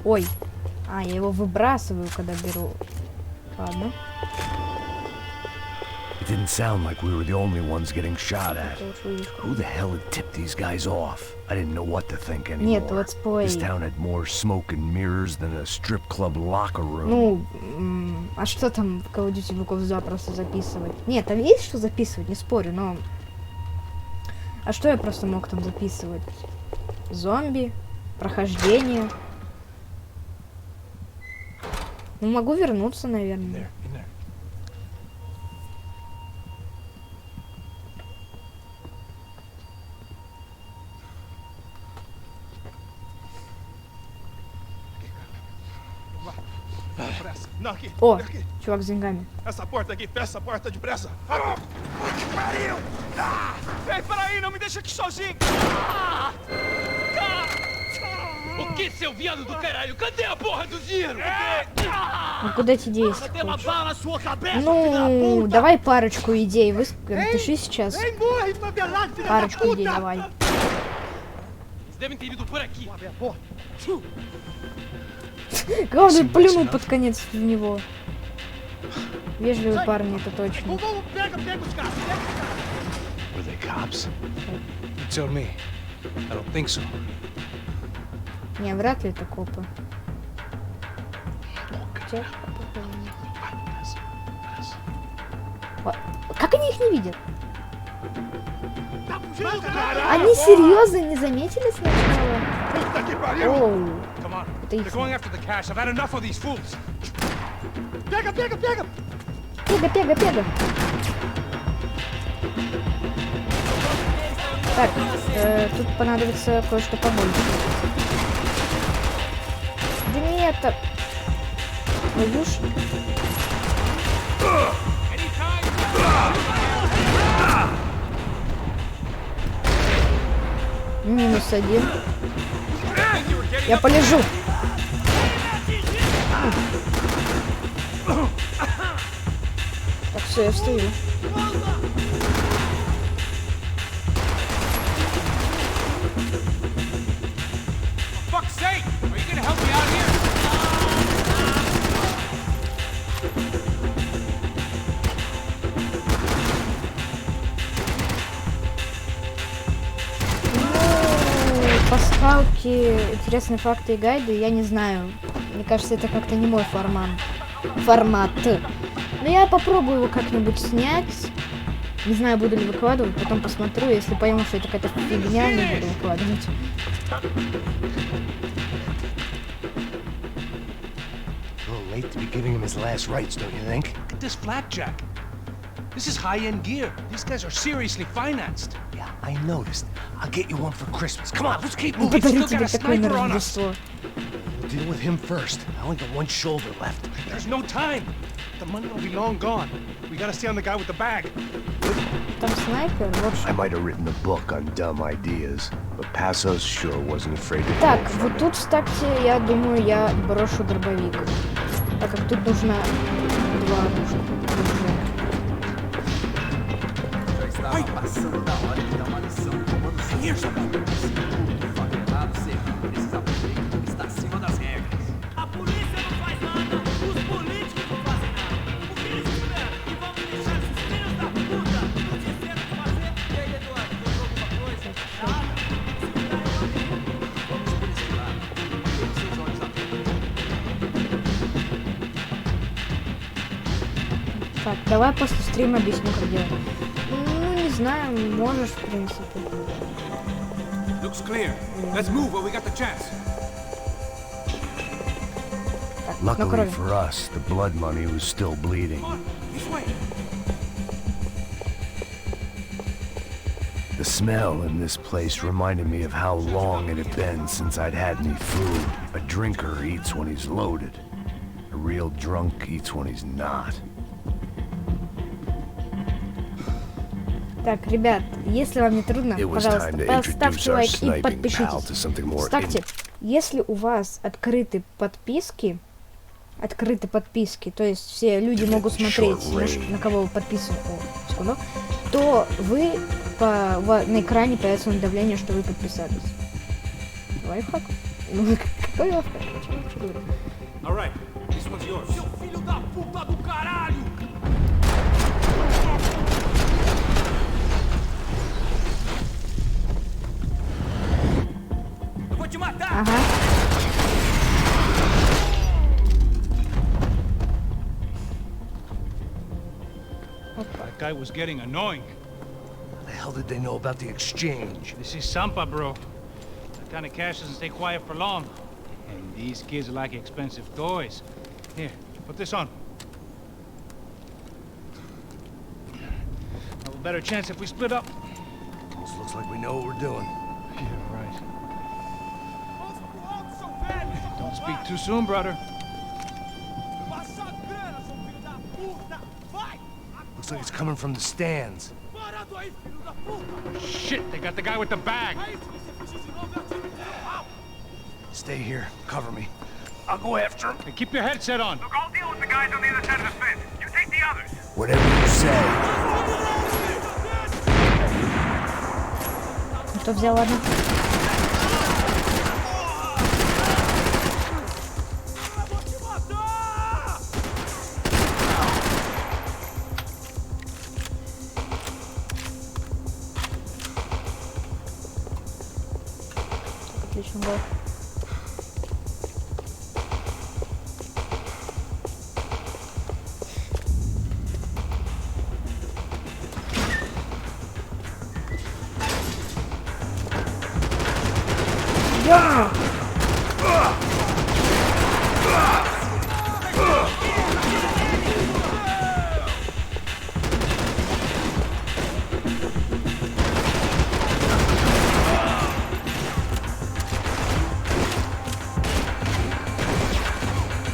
Ой. А, я его выбрасываю, когда беру. Ладно. It didn't sound like we were the only ones getting shot at. Это уж вывешка. Who the hell had tipped these guys off? I didn't know what to think anymore. Нет, летсплей. This town had more smoke and mirrors than a strip club locker room. Ну, а что там в Call of Duty Black Ops 2 просто записывать? Нет, там есть что записывать, не спорю, но... А что я просто мог там записывать? Зомби, прохождение. Ну, могу вернуться, наверное. Não, aqui. О, Aqui. чувак с деньгами. Essa porta aqui, fecha essa porta depressa. Ah, que pariu! Ei, peraí, não me deixa aqui sozinho! O que, seu viado do caralho? Cadê a porra do dinheiro? Ну, куда эти идеи Tem uma bala na sua cabeça, Ну, давай парочку идей. Пиши сейчас. Vem, morre, favelado, filha da Парочку идей puta! давай. Eles devem ter ido por aqui. Главное, плюнул под конец в него. Вежливые парни, это точно. Pega, pega os caras, pega os caras. Were they cops? You tell me. I don't think so. Не, вряд ли это копы. Хотя- Как они их не видят? Они серьезно не заметили сначала? Оу. Come on. Это их. They're going after the cash. I've had enough of these fools. Pega, pega, pega! Пега, пега. Так, тут понадобится кое-что побольше. Да не это. Уж. -1. Я полежу. Так, все, я встаю. Fuck's sake! Are you gonna help me out here? Пасхалки, интересные факты и гайды, я не знаю. Мне кажется, это как-то не мой формат. Но я попробую его как-нибудь снять. Не знаю, буду ли выкладывать, потом посмотрю. Если пойму, что это какая-то фигня, не буду выкладывать. A little late to be giving him his last rites, don't you think? Look at this blackjack. This is high-end gear. These guys are seriously financed. Yeah, I noticed. I'll get you one for Christmas. Come on, let's keep moving. Подарю still got тебе a такое на sniper on us. Рождество. Deal with him first. I only got one shoulder left. There's no time. The money will be long gone. We gotta stay on the guy with the bag. Там снайпер, в общем. I might have written a book on dumb ideas, but Passos sure wasn't afraid to. Так, вот тут, кстати, я думаю, я брошу дробовик. Так как тут нужно два оружия. Так, давай после стрима объясню, как делать. Ну, не знаю, можешь, в принципе. Looks clear. Let's move while we got the chance. Так, Luckily for us, the blood money was still bleeding. This way. The smell in this place reminded me of how long it had been since I'd had any food. A drinker eats when he's loaded. A real drunk eats when he's not. Так, ребят, если вам не трудно, пожалуйста, поставьте лайк и подпишитесь. Кстати, если у вас открыты подписки, то есть все люди могут смотреть, на кого вы подписаны, то вы на экране появится уведомление, что вы подписались. Лайфхак? Ну, какой лайфхак? Alright, this one's yours. Seu filho da puta do caralho! Eu vou te matar! That guy was getting annoying. How the hell did they know about the exchange? This is Sampa, bro. That kind of cash doesn't stay quiet for long. And these kids like expensive toys. Here, put this on. Have a better chance if we split up. Almost looks like we know what we're doing. Yeah, right. Don't speak too soon, brother. Looks like it's coming from the stands. Shit, they got the guy with the bag. Stay here. Cover me. I'll go after him. Hey, keep your headset on. Look, I'll deal with the guys on the other side of the fence. You take the others. Whatever you say. Кто взял одну? Отлично, гол. Ё-моё!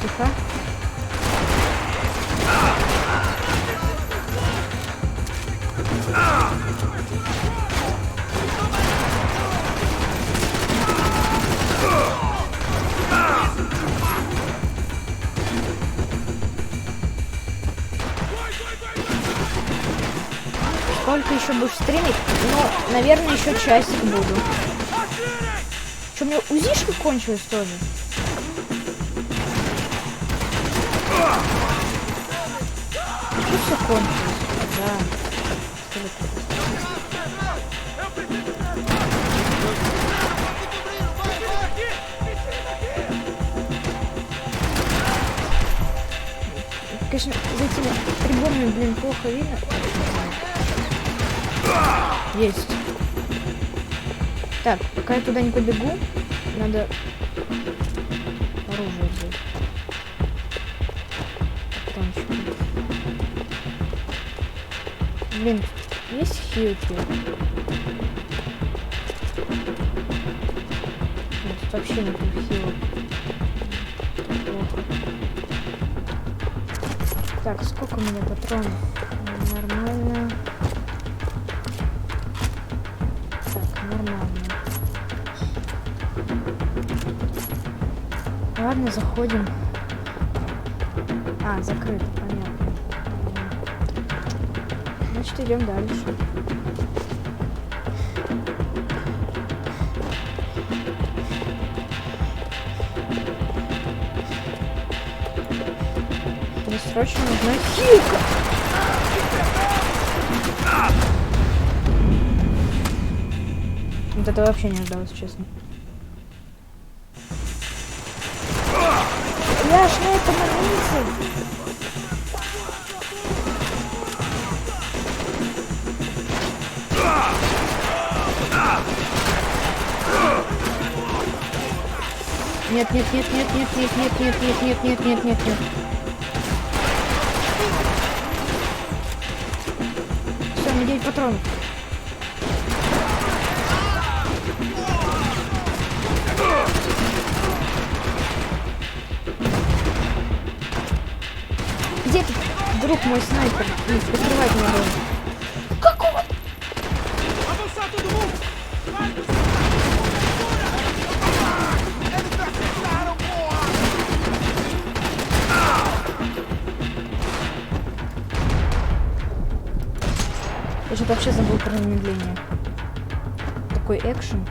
Тихо. Сколько еще будешь стримить? Ну, наверное, еще часик буду. Что, у меня УЗИшка кончилась тоже? Что все кончилось? Да. Конечно, за этими приборами, блин, плохо видно. Есть. Так, пока я туда не побегу, надо оружие взять. Танчик. Блин, есть хилки? Нет, вообще нет хилок. Так, сколько у меня патронов? Нормально. Так, нормально. Ладно, заходим. А, закрыто, понятно. Значит, идем дальше. Мне срочно нужна хилка. Вот это вообще не ожидалось, честно. Я ж на это молился. Нет, нет, нет, нет, нет, нет, нет, нет, нет, нет, нет, нет, нет, нет. Все, мне 9 патронов. Где ты, друг мой снайпер? Прикрывать меня должен. Какого? Я что-то вообще забыл про замедление. Такой экшен.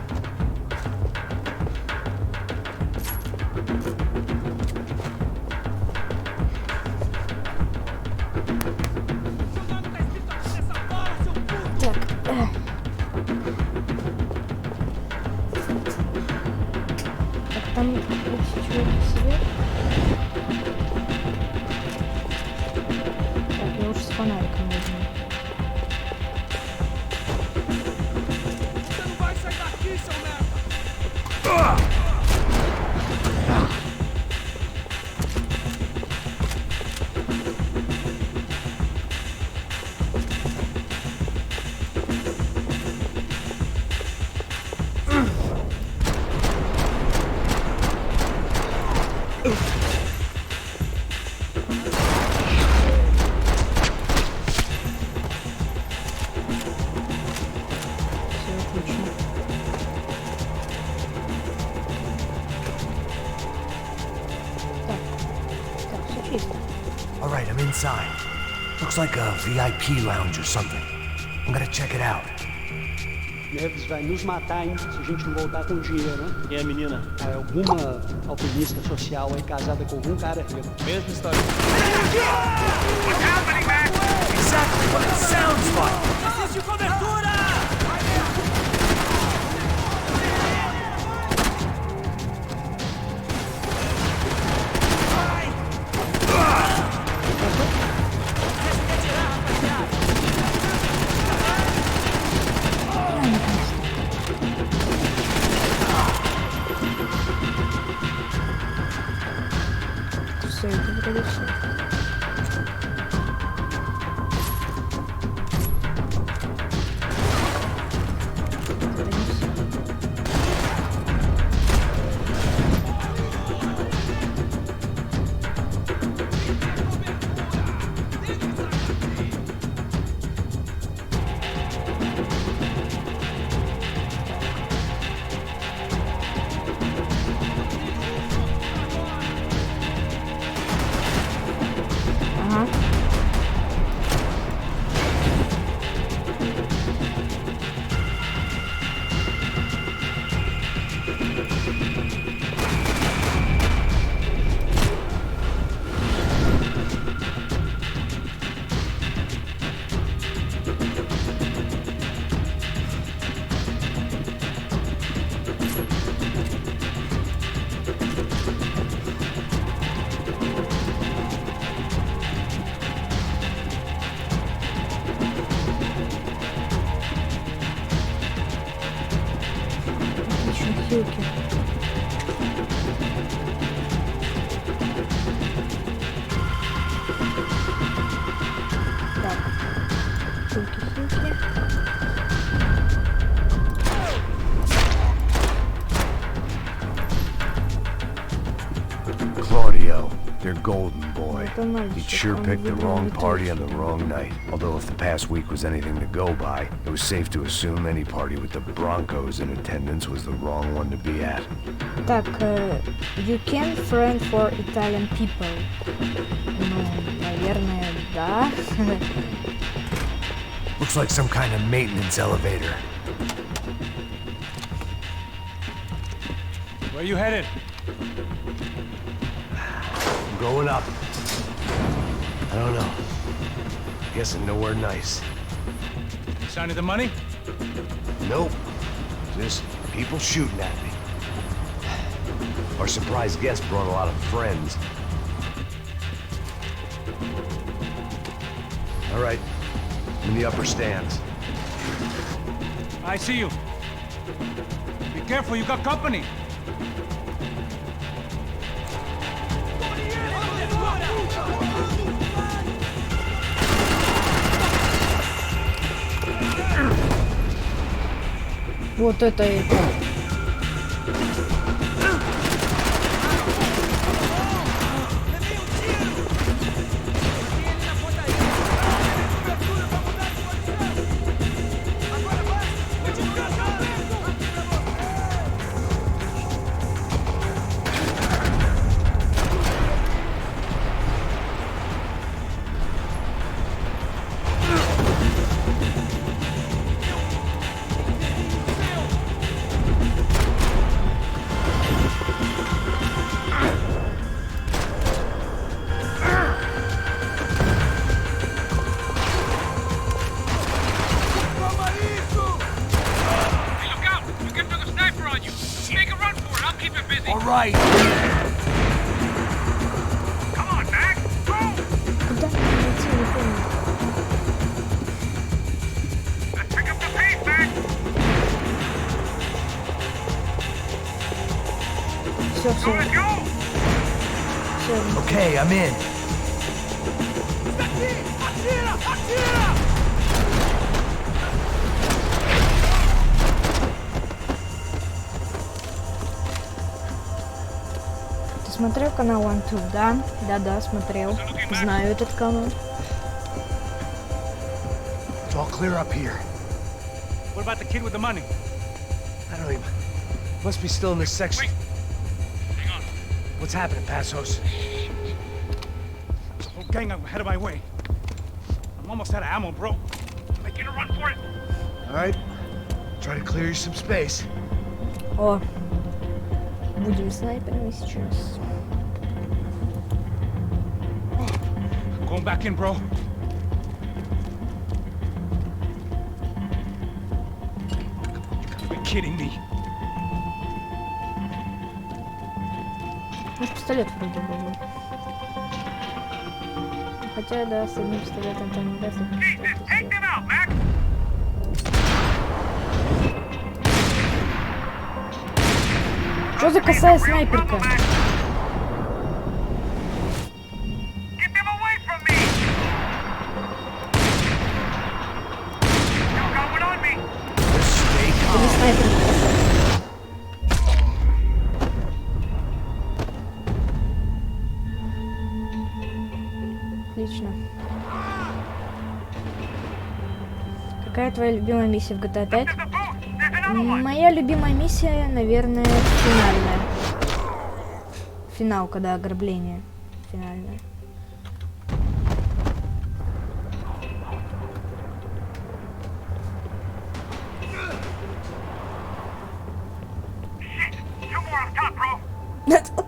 Там чего себе. Так, я лучше с фонариком возьму. Alright, I'm inside. Looks like a VIP lounge or something. I'm gonna check it out. Neves vai nos matar, hein, se a gente não voltar com dinheiro, né? E a menina? É alguma alpinista social aí casada com algum cara rico. Mesma história. What's happening, man? Exactly what it sounds like! Existe cobertura! Все, это вроде все. Хилки. Так. Хилки. Claudio, They're golden, boy. He'd sure picked the wrong party on the wrong night. Although if the past week was anything to go by, it was safe to assume any party with the Broncos in attendance was the wrong one to be at. Так, you can friend for Italian people. Ну, наверное, да. Looks like some kind of maintenance elevator. Where you headed? Going up. I don't know. Guessing nowhere nice. Sign of the money? Nope. Just people shooting at me. Our surprise guest brought a lot of friends. All right. I'm in the upper stands. I see you. Be careful, you got company. Вот это и... Right. Come on, Mac. Go. Let's pick up the pace, Mac. Все. Okay, I'm in. Смотрел канал OneTube, да? Да, смотрел. Знаю этот канал. It's all clear up here. What about the kid with the money? I don't even... Must be still in this section. Wait. Hang on. What's happening, Passos? There's a whole gang ahead of my way. I'm almost out of ammo, bro. Making a run for it. All right. Try to clear you some space. О, будем снайперами сейчас. Going back in, bro. You gotta be kidding me. Ну, пистолет вроде бы был. Хотя, да, с одним пистолетом там вряд ли что-то сделать. Что за косая снайперка? Или снайперка косая? Отлично. Какая твоя любимая миссия в GTA 5? Моя любимая миссия, наверное, финальная. Финал, когда ограбление. Финальное.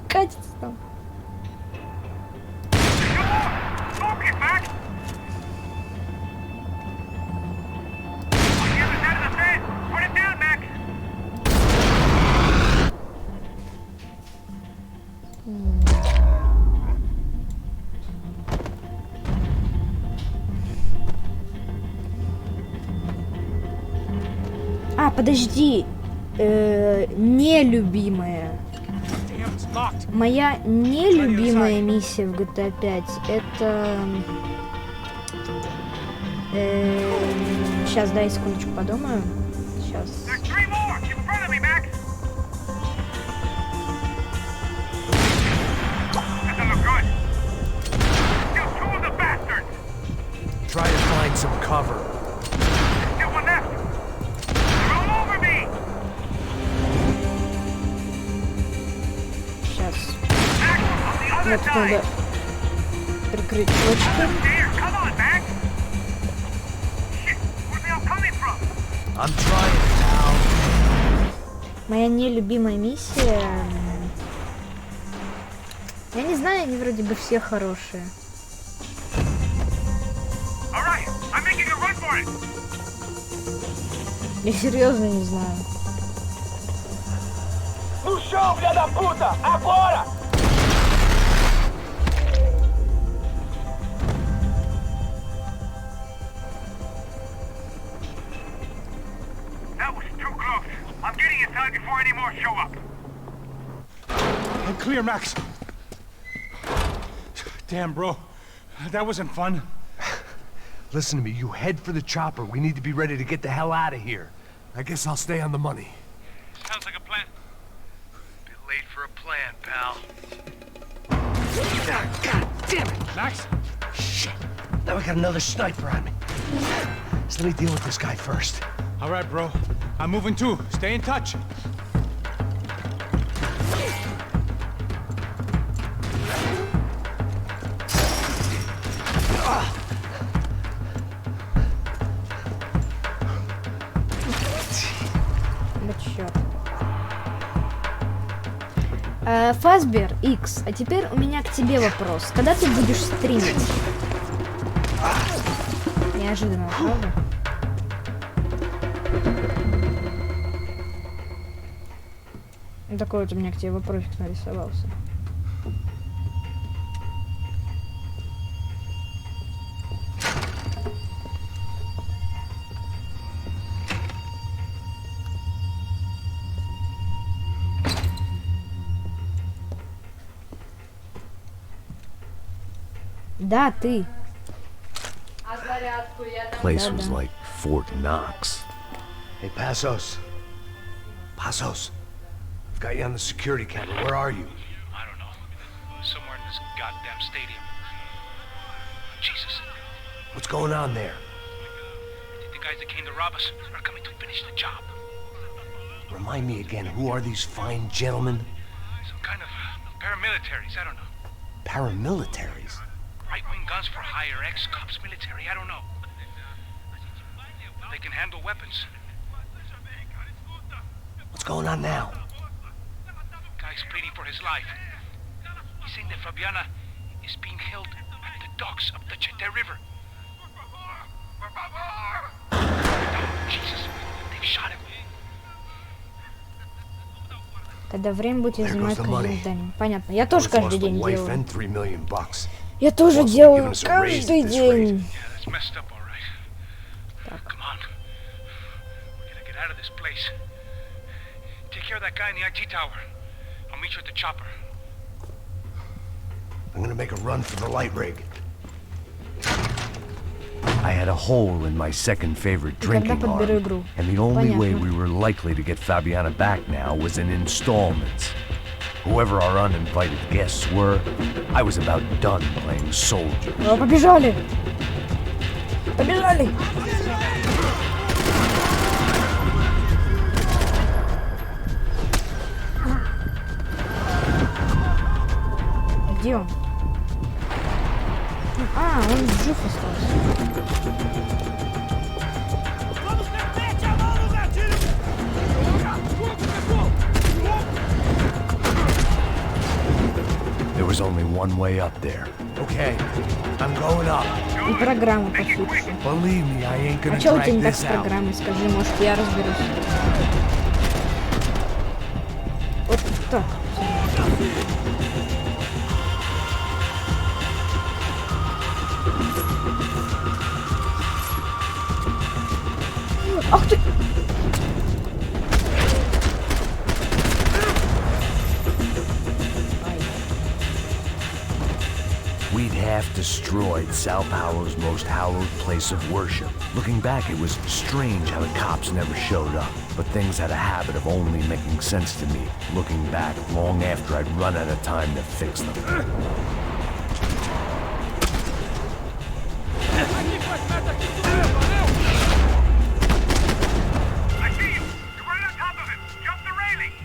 Катится там. А, подожди. Нелюбимая. Моя нелюбимая миссия в GTA 5 это... Сейчас, дай секундочку подумаю. Сейчас. cover. Still one left. Roll over me. Сейчас. On the other Нет, side. надо прикрыть точки. There, come on, Max. Shit, where's they all coming from? I'm trying, pal. Моя нелюбимая миссия. Я не знаю, они вроде бы все хорошие. All right, I'm making a run for it. Я серьезно не знаю. No chão, filha da puta! Agora! That was too close. I'm getting inside before any more show up. I'm clear, Max. Damn, bro. That wasn't fun. Listen to me, you head for the chopper. We need to be ready to get the hell out of here. I guess I'll stay on the money. Sounds like a plan. Bit late for a plan, pal. God damn it! Max? Shit. Now we got another sniper on me. So let me deal with this guy first. All right, bro. I'm moving too. Stay in touch. Фазбер X, а теперь у меня к тебе вопрос. Когда ты будешь стримить? Неожиданно, правда? Такой вот у меня к тебе вопросик нарисовался. Да, ты. Place was like Fort Knox. Hey, Passos. Passos. I've got you on the security camera. Where are you? I don't know. Somewhere in this goddamn stadium. Jesus. What's going on there? I think the guys that came to rob us are coming to finish the job. Remind me again, who are these fine gentlemen? Some kind of paramilitaries, I don't know. Paramilitaries? Right-wing guns for hire, ex-cops, military, I don't know. They can handle weapons. What's going on now? Guy's pleading for his life. He's saying that Fabiana is being held at the docks of the Chete River. Oh, Jesus, they've shot him. Когда время будете занимать каждый день. Понятно. Я тоже каждый день делаю. Я тоже делаю каждый день. Так. I'm gonna make a run for the light rig. I had a hole in my second favorite drinking arm, and the only way we were likely to get Fabiana back now was in installments. Whoever our uninvited guests were, I was about done playing soldier. Побежали! Побежали! Где он? А, он жив остался. There was only one way up there. Okay, I'm going up. И программу пофиксил. Believe me, I ain't gonna А чё у тебя drag не так this с out. программой? Скажи, может, я разберусь. Вот так. Ах ты! We'd half destroyed Sao Paulo's most hallowed place of worship. Looking back, it was strange how the cops never showed up, but things had a habit of only making sense to me, looking back long after I'd run out of time to fix them.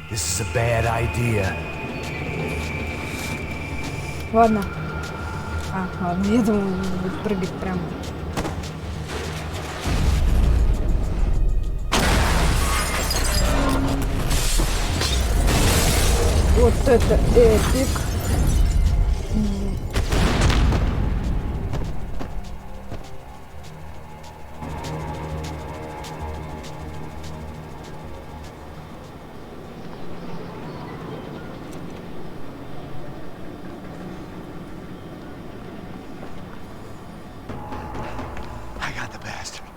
This is a bad idea. Ладно. Ладно, я думал, он будет прыгать прямо. Вот это эпик.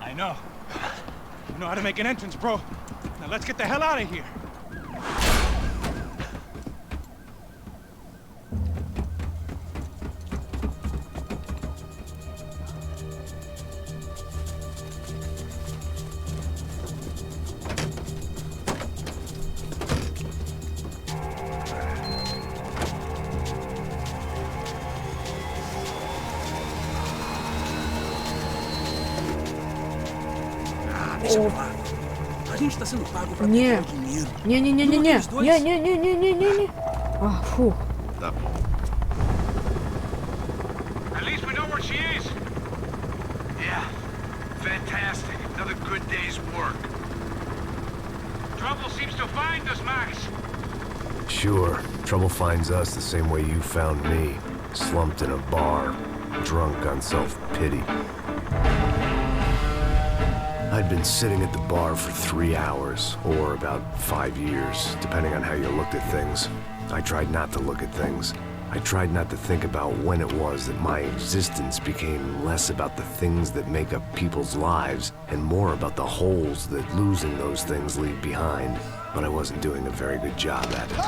I know. You know how to make an entrance, bro. Now let's get the hell out of here. A gente tá sendo pago pra Не. pegar dinheiro. Не. Фу. At least we know where she is. Yeah, fantastic. Another good day's work. Trouble seems to find us, Max. Sure, trouble finds us the same way you found me. Slumped in a bar, drunk on self-pity. I'd been sitting at the bar for 3 hours, or about 5 years, depending on how you looked at things. I tried not to look at things. I tried not to think about when it was that my existence became less about the things that make up people's lives, and more about the holes that losing those things leave behind. But I wasn't doing a very good job at it.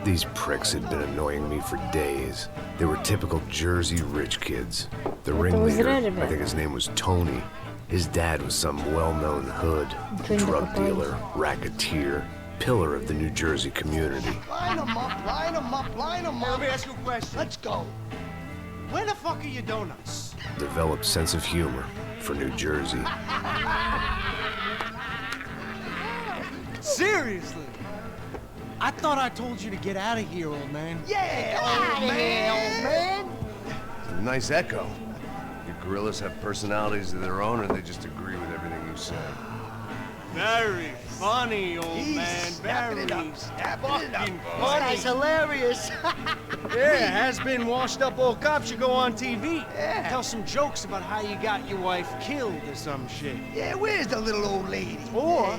These pricks had been annoying me for days. They were typical Jersey rich kids. The ringleader, I think his name was Tony. His dad was some well-known hood, drug dealer, racketeer, pillar of the New Jersey community. Line them up, line them up, line them up. Let me ask you a question. Let's go. Where the fuck are your donuts? Developed sense of humor for New Jersey. Seriously? I thought I told you to get out of here, old man. Yeah, old man. Nice echo. Your gorillas have personalities of their own, or they just agree with everything you say? Very funny, old man. Very fucking funny. That's hilarious. Yeah, has-been washed-up old cop should go on TV. Yeah. Tell some jokes about how you got your wife killed or some shit. Yeah, where's the little old lady? Or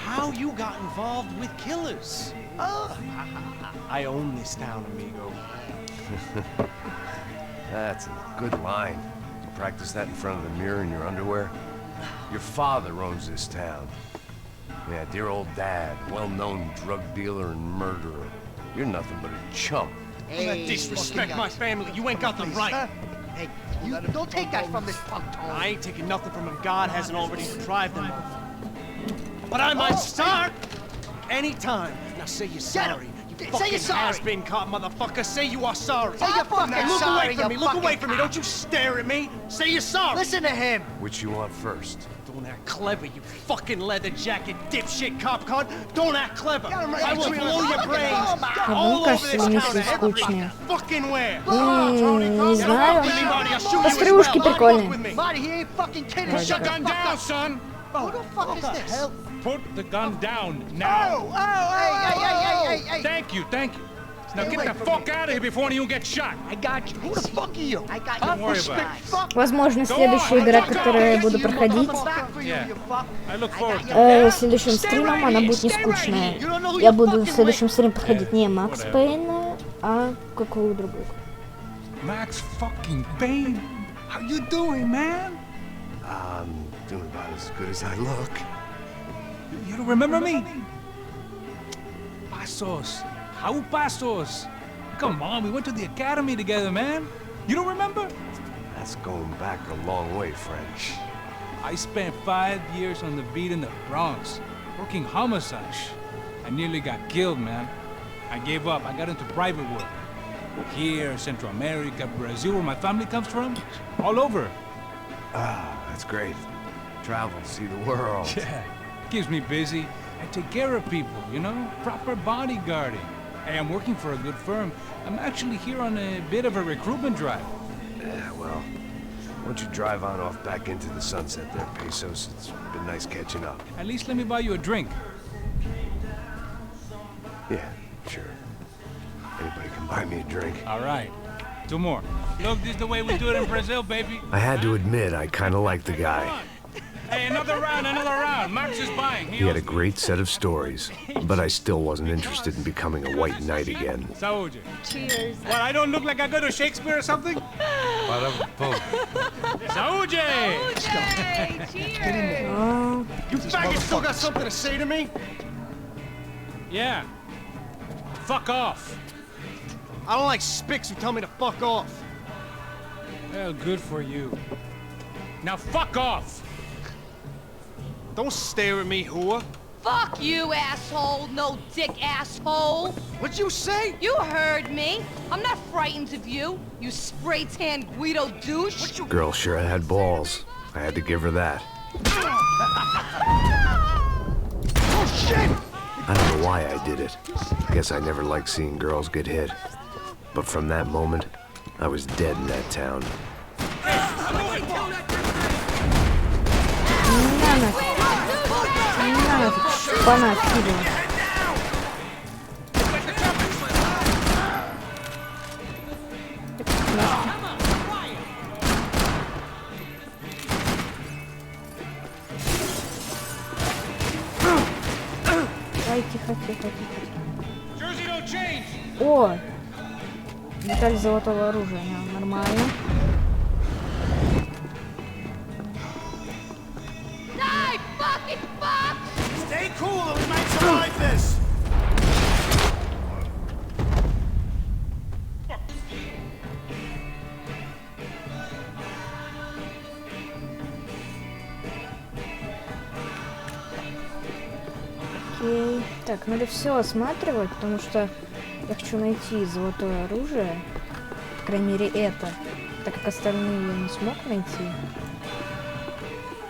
how you got involved with killers. I own this town, amigo. That's a good line. You practice that in front of the mirror in your underwear? Your father owns this town. Yeah, dear old dad, well-known drug dealer and murderer. You're nothing but a chump. Hey, disrespect my family. You ain't got them right. Hey, you don't take that from this punk, Tony. I ain't taking nothing from him. God hasn't already deprived them of. But I might start anytime. Now say you're sorry. Say you're sorry. Has-been caught, motherfucker. Say you are sorry. Say you're fucking Look sorry, away from me. Look away from me. Don't you stare at me. Say you're sorry. Listen to him. Which you want first? Don't act clever, you fucking leather jacket dipshit cop cunt. Don't act clever. I will blow your brains all over this town every fucking where. Не знаю. Пострелушки прикольные. Marty, he ain't fucking kidding. Put the gun down, son. Who the fuck is this? Put the gun down now. Hey. Thank you. Now get the fuck out of here before you get shot. I got you. Who the fuck are you? I got Don't worry about it. Возможно, следующая игра, которую я буду проходить, следующим стримом, она будет не скучная. Я буду в следующем стриме проходить не Макс Пейна, а какую другую. Max fucking Payne. How you doing, man? I'm doing about as good as I look. You don't remember me? Pasos. How Pasos? Come on, we went to the academy together, man. You don't remember? That's going back a long way, French. I spent 5 years on the beat in the Bronx, working homicide. I nearly got killed, man. I gave up. I got into private work. Here, Central America, Brazil, where my family comes from. All over. Ah, that's great. Travel, see the world. Yeah, keeps me busy. I take care of people, you know? Proper bodyguarding. Hey, I'm working for a good firm. I'm actually here on a bit of a recruitment drive. Yeah, well, why don't you drive on off back into the sunset there, Pesos? It's been nice catching up. At least let me buy you a drink. Yeah, sure. Anybody can buy me a drink. All right. 2 more. Look, this is the way we do it in Brazil, baby. I had to admit, I kind of liked the guy. Hey, another round, another round. Max is buying. He had a great set of stories, but I still wasn't interested in becoming a white knight again. Saúde. Cheers. What, I don't look like I go to Shakespeare or something? Saúde! Cheers. You faggots still got something to say to me? Yeah. Fuck off. I don't like spics who tell me to fuck off. Well, good for you. Now fuck off. Don't stare at me, whore. Fuck you, asshole. No dick asshole. What'd you say? You heard me. I'm not frightened of you, you spray-tan Guido douche. Girl sure had balls. I had to give her that. Oh, shit! I don't know why I did it. I guess I never liked seeing girls get hit. But from that moment, I was dead in that town. Ай, тихо, тихо, тихо. О! Деталь золотого оружия. Нормально. Die, fucking fuck! Stay cool or we might survive this! Окей. Так, надо все осматривать, потому что я хочу найти золотое оружие. По крайней мере, это. Так как остальные я не смог найти.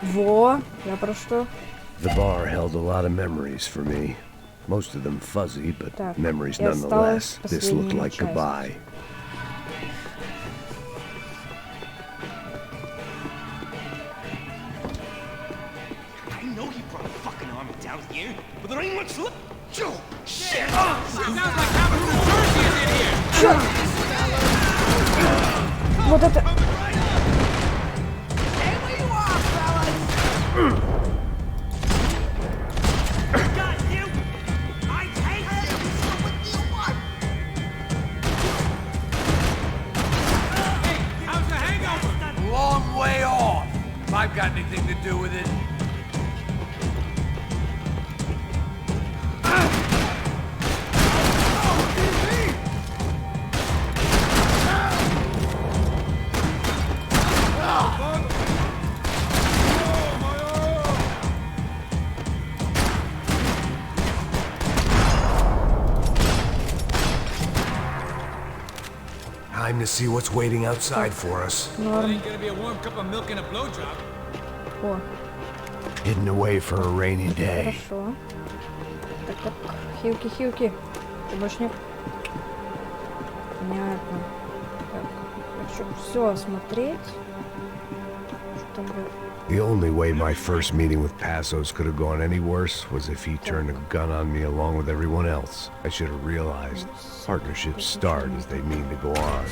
Во! Я про что? The bar held a lot of memories for me. Most of them fuzzy, but Так, memories и nonetheless. осталась This looked последняя like часть. goodbye. I know he brought a fucking army down here, but there ain't much left. Oh, shit! Sounds like Capital New Jersey is in here. Вот это... Got you! I hate you! What do you want? Hey, how's the hangover? Long way off. If I've got anything to do with it. Time to see what's waiting outside for us. Well, it ain't gonna be a warm cup of milk and a blowjob. О, Hidden away for a rainy day. хорошо. Так, так, хилки. Ты больше не... Понятно. Так, я хочу все осмотреть. Чтобы... The only way my first meeting with Passos could have gone any worse was if he turned a gun on me along with everyone else. I should have realized partnerships start as they mean to go on.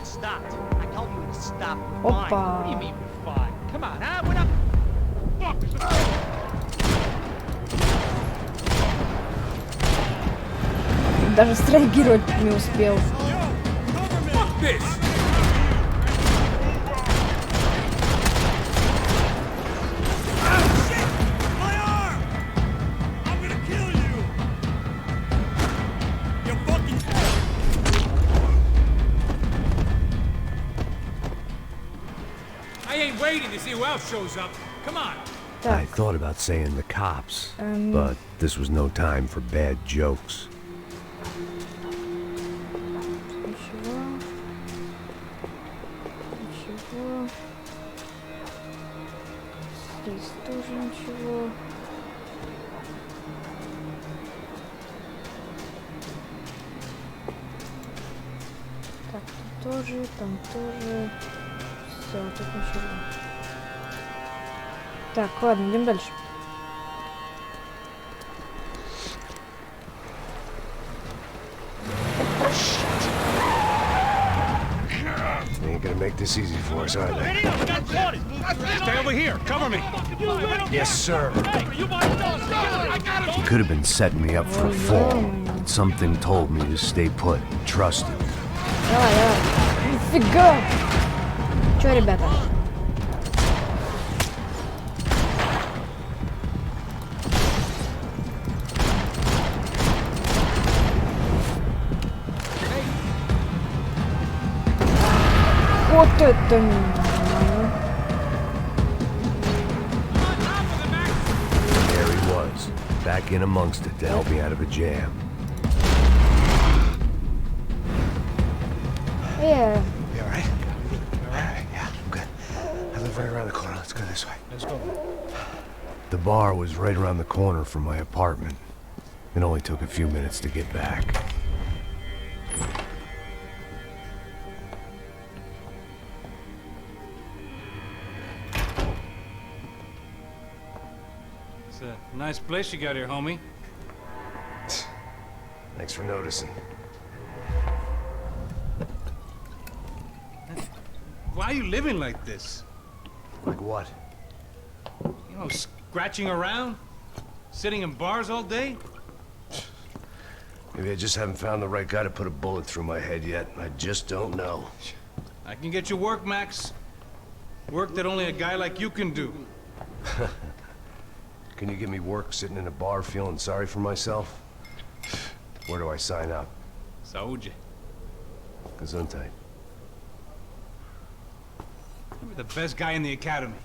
Stopped. I told you to stop. Опа. Fine. What do you mean we're fine? Come on, huh? We're not... Даже среагировать не успел. Fuck this! else shows up. Come on. I thought about saying the cops, but this was no time for bad jokes. Ничего. Здесь тоже ничего. Так, тут тоже, там тоже. Все, тут ничего. Так, ладно, идем дальше. They ain't gonna make this easy for us, are they? Stay over here. Cover me. Yes, sir. You could have been setting me up for a fall. But something told me to stay put. Trust it. Давай, давай. Нифига! Чё, ребята? Вот это нормально. There he was, back in amongst it to help me out of a jam. Yeah. You all right? All right, yeah, I'm good. I live right around the corner. Let's go this way. Let's go. The bar was right around the corner from my apartment. It only took a few minutes to get back. It's a nice place you got here, homie. Thanks for noticing. Why are you living like this? Like what? You know, scratching around? Sitting in bars all day? Maybe I just haven't found the right guy to put a bullet through my head yet. I just don't know. I can get you work, Max. Work that only a guy like you can do. Can you give me work sitting in a bar feeling sorry for myself? Where do I sign up? Saúde. Gesundheit. You were the best guy in the academy.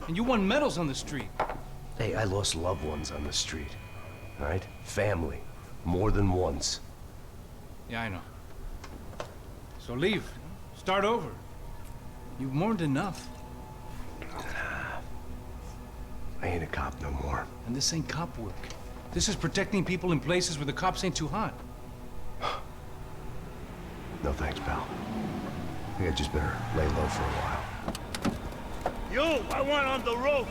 And you won medals on the street. Hey, I lost loved ones on the street. All right? Family. More than once. Yeah, I know. So leave. Start over. You've mourned enough. I ain't a cop no more. And this ain't cop work. This is protecting people in places where the cops ain't too hot. No thanks, pal. I think I just better lay low for a while. You, I want on the roof.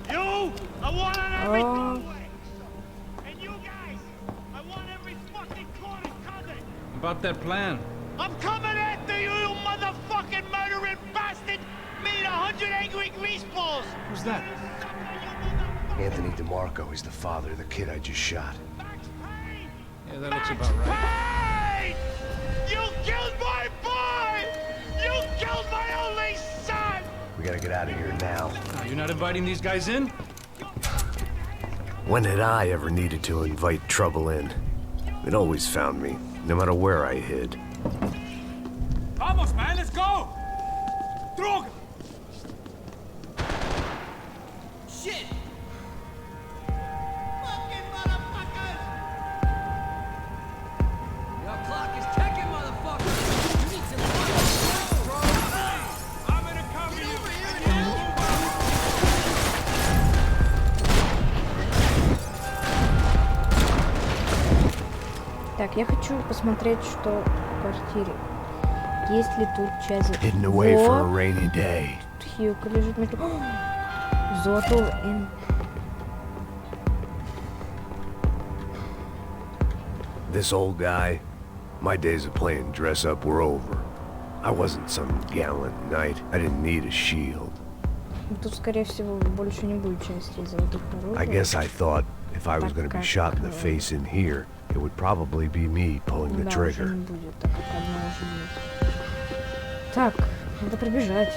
You, I want on every doorway. And you guys, I want every fucking corner covered. About that plan. I'm coming after you, you motherfucking murdering bastard! Me and 100 angry greaseballs! Who's that? Anthony DeMarco. He's the father of the kid I just shot. Yeah, that looks about right. Payne! You killed my boy! You killed my only son! We gotta get out of here now. You're not inviting these guys in? When had I ever needed to invite trouble in? It always found me, no matter where I hid. Vamos, man, let's go! Droga! Shit! Fucking motherfuckers! Your clock is ticking, motherfucker! You need to fucking bro! I'm gonna cover you! Так, я хочу посмотреть, что в квартире. Есть ли тут часть... Hidden away for a rainy day. Хилка лежит на... Золотого М. This old guy, my days of playing dress up were over. I wasn't some gallant knight. I didn't need a shield. Тут, скорее всего, больше не будет части золотых оружий. I guess I thought if I was going to be shot in the face in here, it would probably be me pulling the trigger. Не будет, так как одна уже есть. Так, надо пробежать.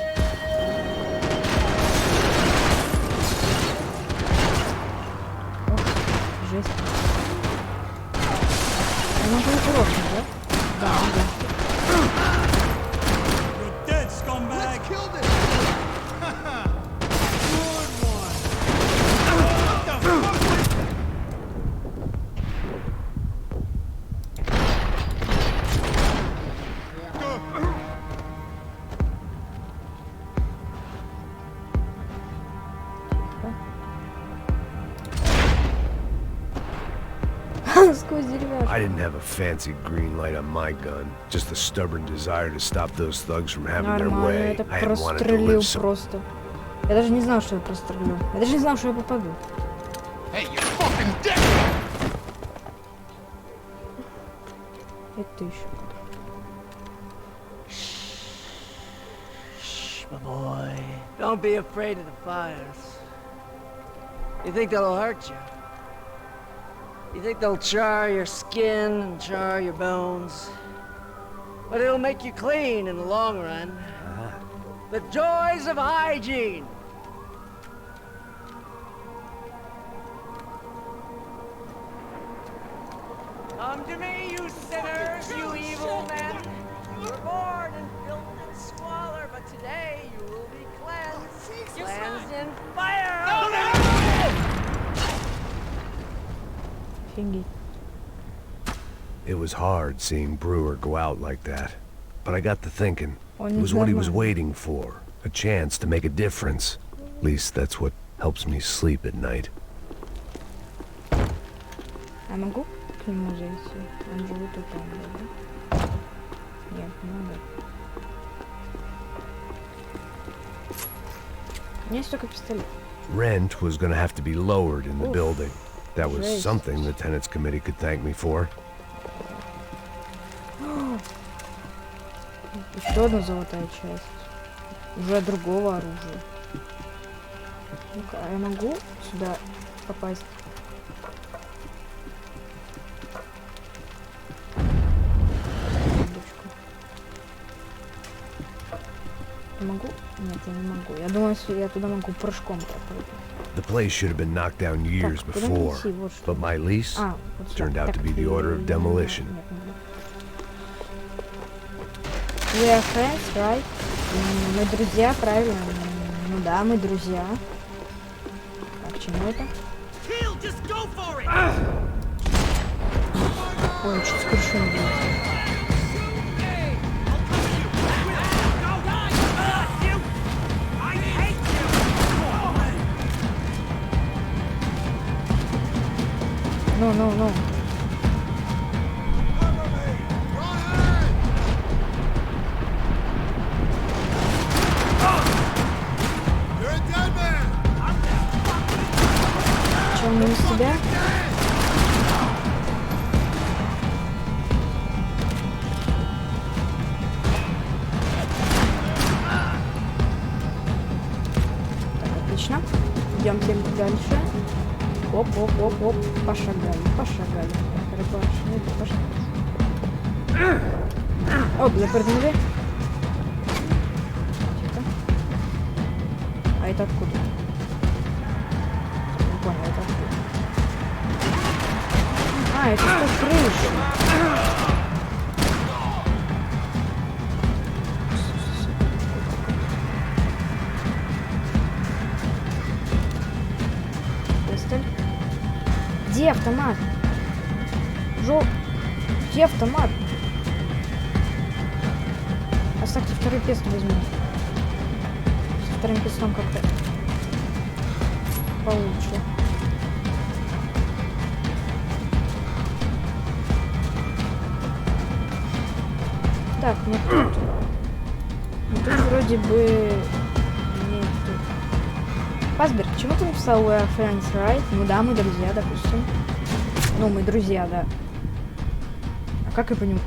Ох, жесть. Я могу это рокнуть, да? Да, могу. You're dead, scumbag! Let's kill this! Сквозь деревяшку. I didn't have a fancy green light on my gun, just a stubborn desire to stop those thugs from having their Нормально, way. это I had wanted to прострелил live so. просто. Я даже не знал, что я прострелю. Я даже не знал, что я попаду. Hey, you fucking dick! Это еще. Shh, my boy. Don't be afraid of the fires. You think they'll hurt you? You think they'll char your skin and char your bones? But it'll make you clean in the long run. The joys of hygiene. Come to me, you sinners, you evil men. You were born in filth and squalor, but today you will be cleansed. Cleansed in fire. Офигеть. It was hard seeing Brewer go out like that. But I got to thinking, Он it was what he was нормальный. waiting for. A chance to make a difference. At least that's what helps me sleep at night. А могу к нему зайти? Он живет тут, да? Нет, не могу. У меня есть только пистолет. Rent was gonna have to be lowered in the Oof. building. That was Жесть. something the tenants committee could thank me for. Еще одна золотая часть. Уже другого оружия. Ну-ка, а я могу сюда попасть? Секундочку. Я могу? Нет, я не могу. Я думаю, если я туда могу прыжком попасть. The place should have been knocked down years Так, куда мне before, идти? Вот что. but my lease А, вот сюда. turned out to Так, be the order of demolition. Нет, нет. We are friends, right? Мы друзья, правильно? Ну да, мы друзья. А к чему это? Ой, чуть с крыши не вылетел. Ну. Чем мы из тебя? Так, отлично. Идемте дальше. Оп. Пошагали. Оп, запрыгнули. Тихо. А это откуда? Не понял, это откуда? А, это что, крыша? Пистоль. Где автомат? Где автомат? Оставьте второй пист возьму. С вторым пистом как-то получше. Так, ну тут вроде бы нету. Пасберг, чему ты написал We are friends, right? Ну да, мы друзья, допустим. Ну, мы друзья, да. А как я по нему?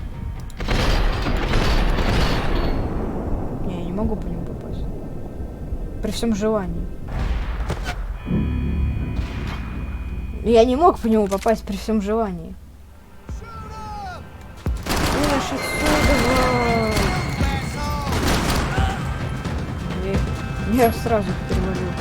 Не, я не могу по нему попасть. При всем желании. Я не мог по нему попасть при всем желании. Ешь отсюда! Я сразу перевалил.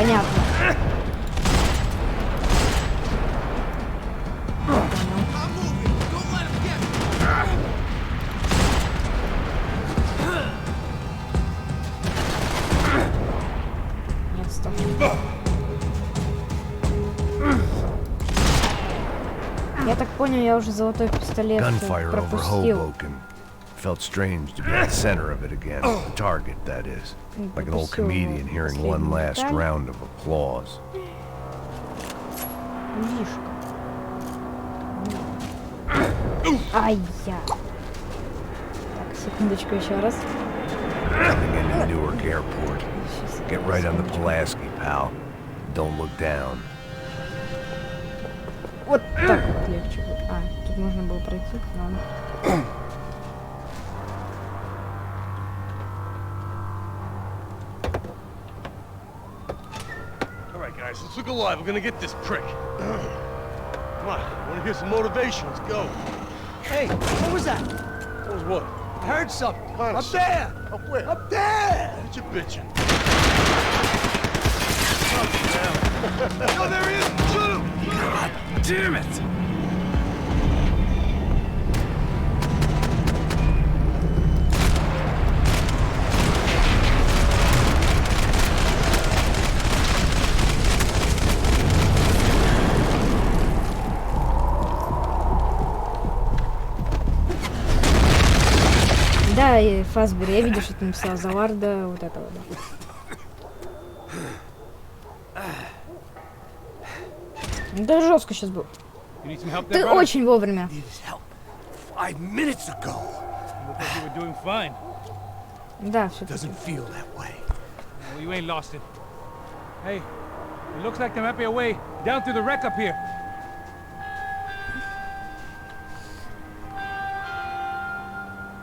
Понятно. Нет, стоп. Я так понял, я уже золотой пистолет пропустил. Felt strange to be at the center of it again. The target, that is. Like an old comedian hearing one last round of applause. Ай-я. Так, секундочку еще раз. Coming into Newark Airport. Get right on the Pulaski, pal. Don't look down. Вот так вот легче будет. А, тут можно было пройти. Ладно. Guys, let's look alive. We're gonna get this prick. Come on, wanna hear some motivation? Let's go. Hey, what was that? What was what? I heard something. Up there! Up where? Up there! What you bitching? Oh, there he is! Shoot him! God damn it! Да, и Фасбер, я видел, что ты написал за Варда, вот этого, да. Да жестко сейчас был. Ты очень вовремя. Да, все. You ain't lost it. Hey, it looks like there might be a way down through the wreck up here.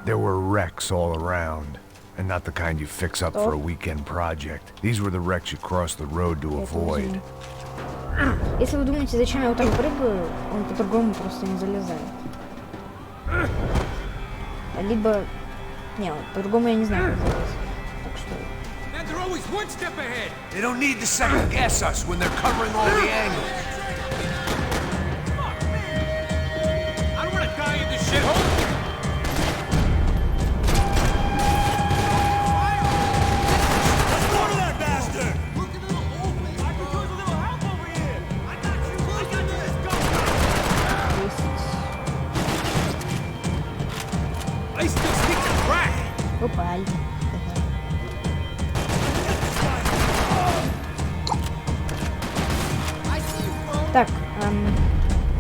There were wrecks all around, and not the kind you fix up for a weekend project. These were the wrecks you cross the road to avoid. Если вы думаете, зачем я вот так прыгаю, он по-другому просто не залезает. Либо... Не, по-другому я не знаю, как залезть. Так что... They're always one step ahead. They don't need to second guess us when they're covering all the angles. I don't want to die in this shithole. Опа. Так,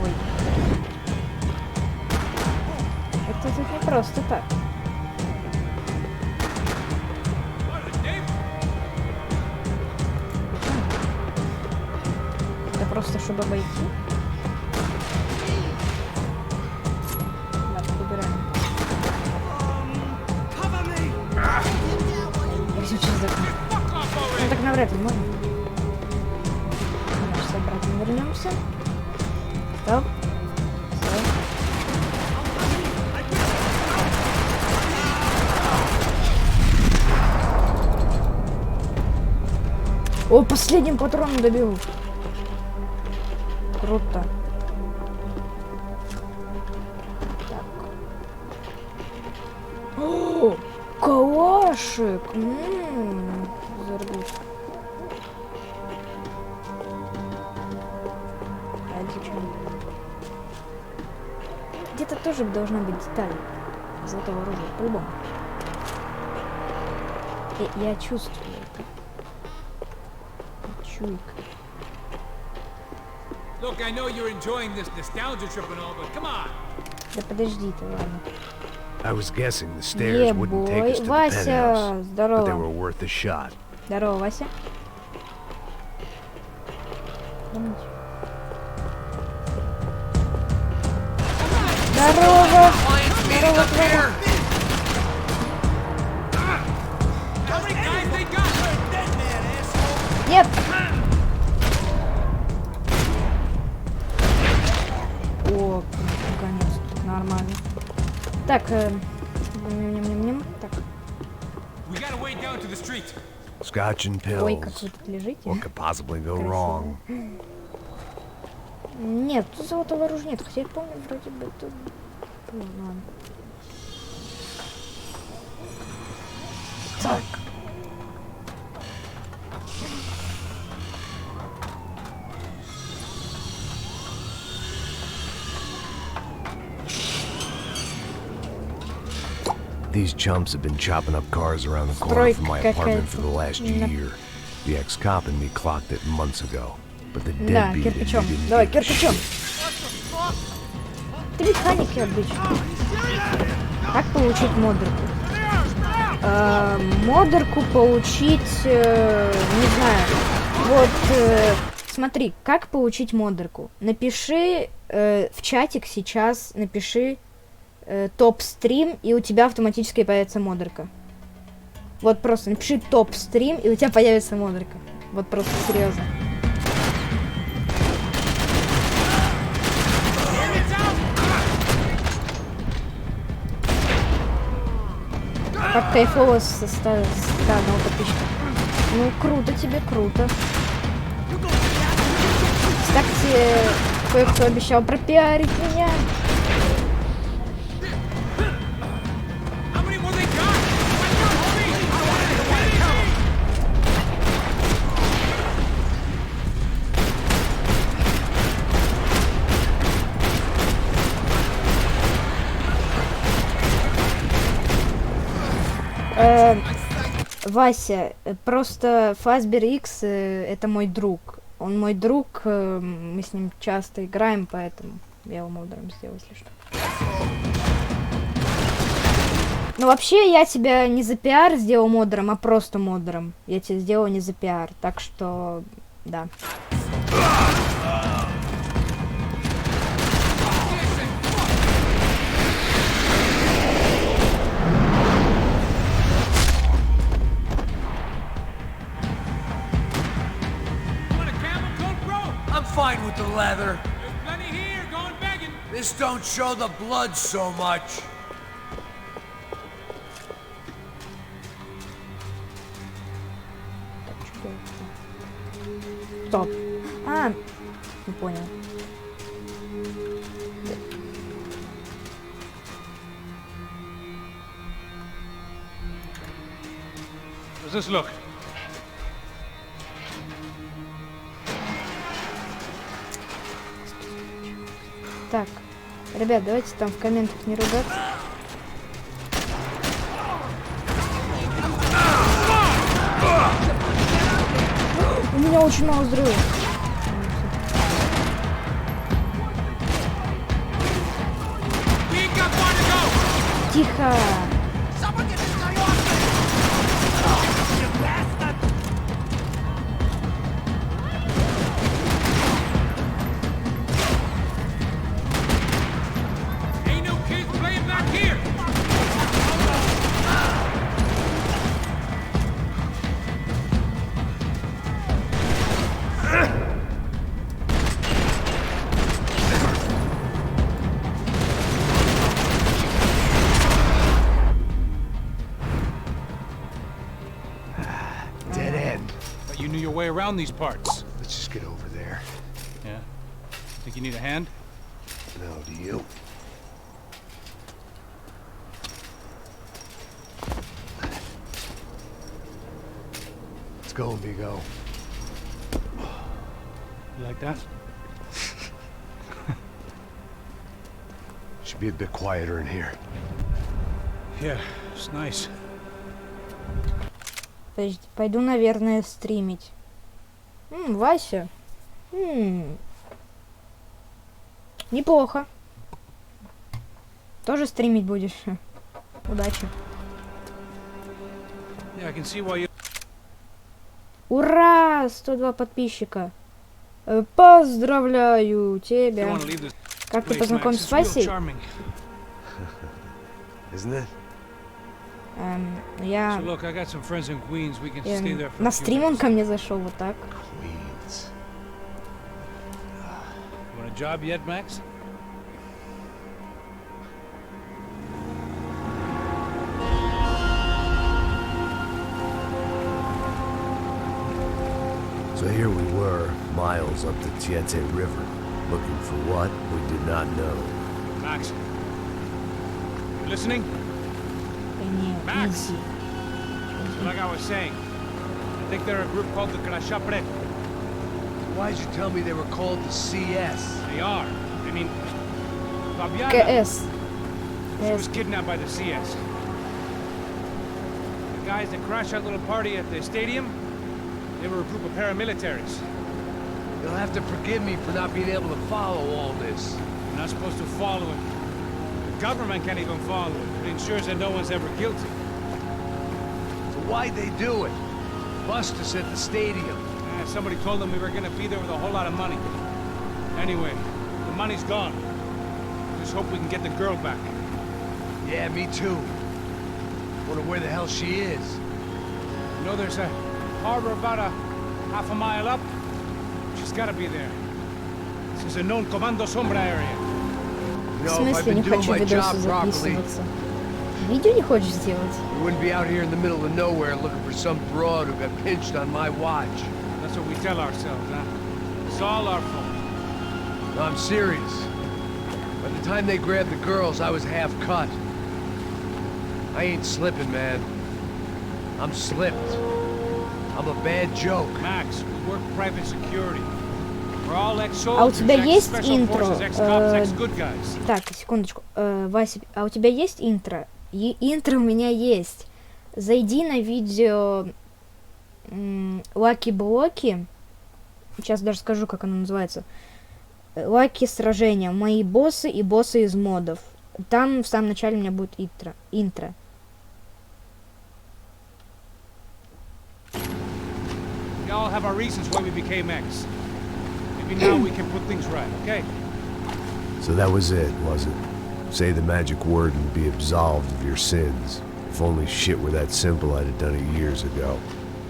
ой. Это тут не просто так. Это просто чтобы обойти. Ладно, выбираем. Через окно. Ну так навряд ли можно. Сейчас обратно вернемся. Стоп. Стоп. О, последним патроном добил. Круто. Так. О, калашик. Заргусь. А зачем? Где-то тоже должна быть деталь золотого оружия, по-любому. Я чувствую это. Чуйка. Look, I know you're enjoying this nostalgia trip and all, but come on. Да подожди ты, ладно. I was guessing the stairs wouldn't take us to the penthouse, but they were worth a shot. Здорово, Вася. Здорово! Здорово, тварь! Нет! О, наконец-то, нормально. Так, так. Scotch and Ой, как pills. вы тут лежите. What could possibly go Красиво. wrong? Нет, тут золотого оружия нет, хотя я помню, вроде бы тут... Ну, ладно. Так. These chumps have been chopping up cars around the corner from my apartment for the last year. The ex-cop in me clocked it months ago. But the Да, deadbeat кирпичом. didn't Давай, give a кирпичом. shit. Ты механики обычно. Как получить модерку? Модерку получить... не знаю. Вот, смотри, как получить модерку? Напиши в чатик сейчас, напиши топ-стрим, и у тебя автоматически появится модерка. Вот просто напиши топ-стрим, и у тебя появится модерка. Вот просто серьезно. Как кайфово с одного подписчика. Ну, круто тебе, круто. Кстати, кое-кто обещал пропиарить меня. Вася, просто Фазбер X это мой друг. Он мой друг, мы с ним часто играем, поэтому я его модером сделаю, если что. Но вообще я тебя не за пиар сделал модером, а просто модером. Я тебя сделал не за пиар, так что да. I'm fine with the leather. There's plenty here, going begging. This don't show the blood so much. Стоп. А, не понял. Does this look? Так, ребят, давайте там в комментах не ругаться. У меня очень мало здоровья. Тихо. Dead end. But you knew your way around these parts. Let's just get over there. Yeah? Think you need a hand? No, do you? Let's go, Bigo. You like that? Should be a bit quieter in here. Yeah, it's nice. Подожди, пойду, наверное, стримить. Вася. Неплохо. Тоже стримить будешь? Удачи. Yeah, I can see why you... Ура! 102 подписчика. Поздравляю тебя. don't want to leave this Как ты place, познакомился Max. с It's real Васей? charming. Isn't it? Я... So look, I got some friends in Queens. We can stay there for На a few стрим он days. ко мне зашел вот так. Queens. You want a job yet, Max? So here we were, miles up the Tiete River, looking for what we did not know. Max, you listening? Max! So like I was saying, I think they're a group called the Crashapre. Why'd you tell me they were called the CS? They are. I mean, Fabiana, КС. she was kidnapped by the CS. The guys that crashed that little party at the stadium, they were a group of paramilitaries. You'll have to forgive me for not being able to follow all this. You're not supposed to follow it. The government can't even follow it. It ensures that no one's ever guilty. So why'd they do it? Bust us at the stadium. Somebody told them we were gonna be there with a whole lot of money. Anyway, the money's gone. Just hope we can get the girl back. Yeah, me too. Wonder where the hell she is. You know, there's a harbor about a half a mile up. She's gotta be there. This is a known Comando Sombra area. В смысле не хочу видосы записываться? Видео не хочешь сделать? We wouldn't be out here in the middle of nowhere looking for some broad who got pinched on my watch. That's what we tell ourselves, huh? It's all our fault. No, I'm serious. By the time they grabbed the girls, I was half cut. I ain't slipping, man. I'm slipped. I'm a bad joke. Max, we work private security. We're all А у ex-soldiers, тебя есть ex-special интро? forces, ex-cops, ex-good guys. Так, секундочку. Вася, а у тебя есть интро? Интро у меня есть. Зайди на видео Лаки-блоки. Сейчас даже скажу, как оно называется. Лаки сражения. Мои боссы и боссы из модов. Там в самом начале у меня будет интро. We all have our reasons why we became ex. Maybe now we can put things right, okay? So that was it, was it? Say the magic word and be absolved of your sins. If only shit were that simple, I'd have done it years ago.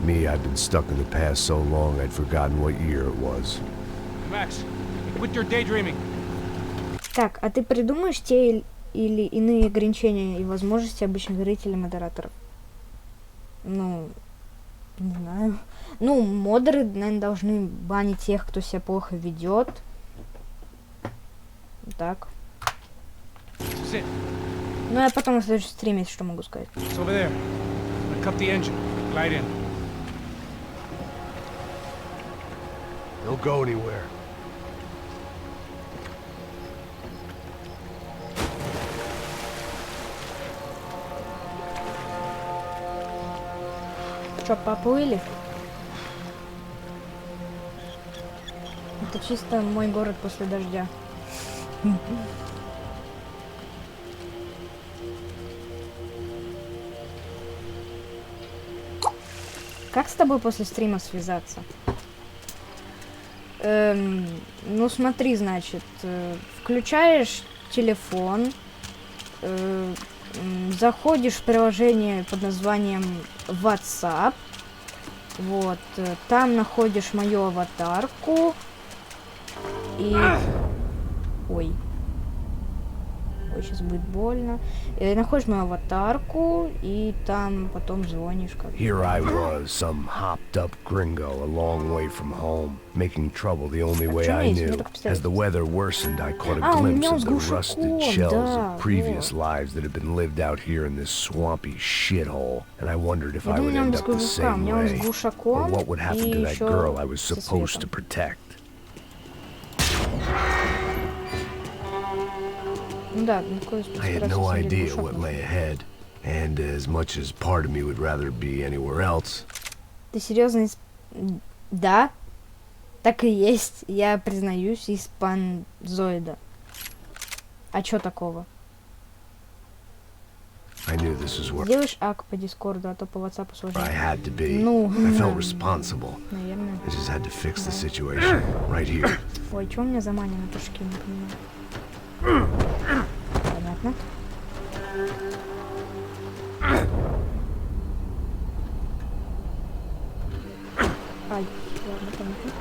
Me, I've been stuck in the past so long I'd forgotten what year it was. Max, quit your daydreaming. Так, а ты придумаешь те или иные ограничения и возможности обычных зрителей и модераторов? Ну, не знаю. Ну, модеры, наверное, должны банить тех, кто себя плохо ведет. Так. Ну, я потом на следующем стриме, что могу сказать. It's over there. I'm gonna cut the engine. Glide in. Don't go anywhere. Что, поплыли? Это чисто мой город после дождя. Как с тобой после стрима связаться? Ну смотри, значит, включаешь телефон, заходишь в приложение под названием WhatsApp, вот, там находишь мою аватарку и... Ой, сейчас будет больно. Находишь мою аватарку и там потом звонишь как. Here I was, some hopped-up gringo a long way from home, making trouble the only way I knew. As the weather worsened, I caught a glimpse of the rusted shells of previous lives that had been lived out here in this swampy shithole, and I wondered if I would end up the same way, or what would happen to that girl I was supposed to protect. I had no idea what lay ahead, and as much as part of me would rather be anywhere else. Ты серьезно? Да, так и есть. Я признаюсь, испанзоида. А чё такого? Сделаешь ак по Дискорду, а то по WhatsApp сложнее. Ну, I felt responsible. Наверное. I just had to fix the situation right here. Ой, чё у меня заманено пушки, не понимаю. Понятно. Ай, ладно, понятно.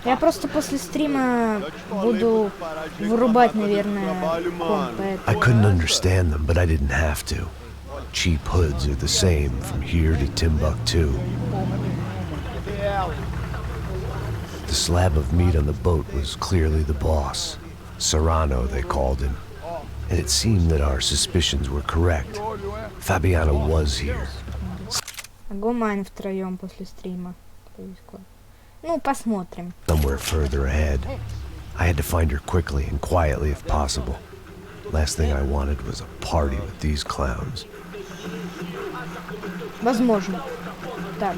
Я просто после стрима буду вырубать, наверное, комп. I couldn't understand them, but I didn't have to. Cheap hoods are the same from here to Timbuktu. The slab of meat on the boat was clearly the boss. Serrano, they called him. And it seemed that our suspicions were correct. Fabiana was here. Гумань втроем после стрима. Ну, посмотрим. Somewhere further ahead. I had to find her quickly and quietly if possible. Last thing I wanted was a party with these clowns. Возможно. Так.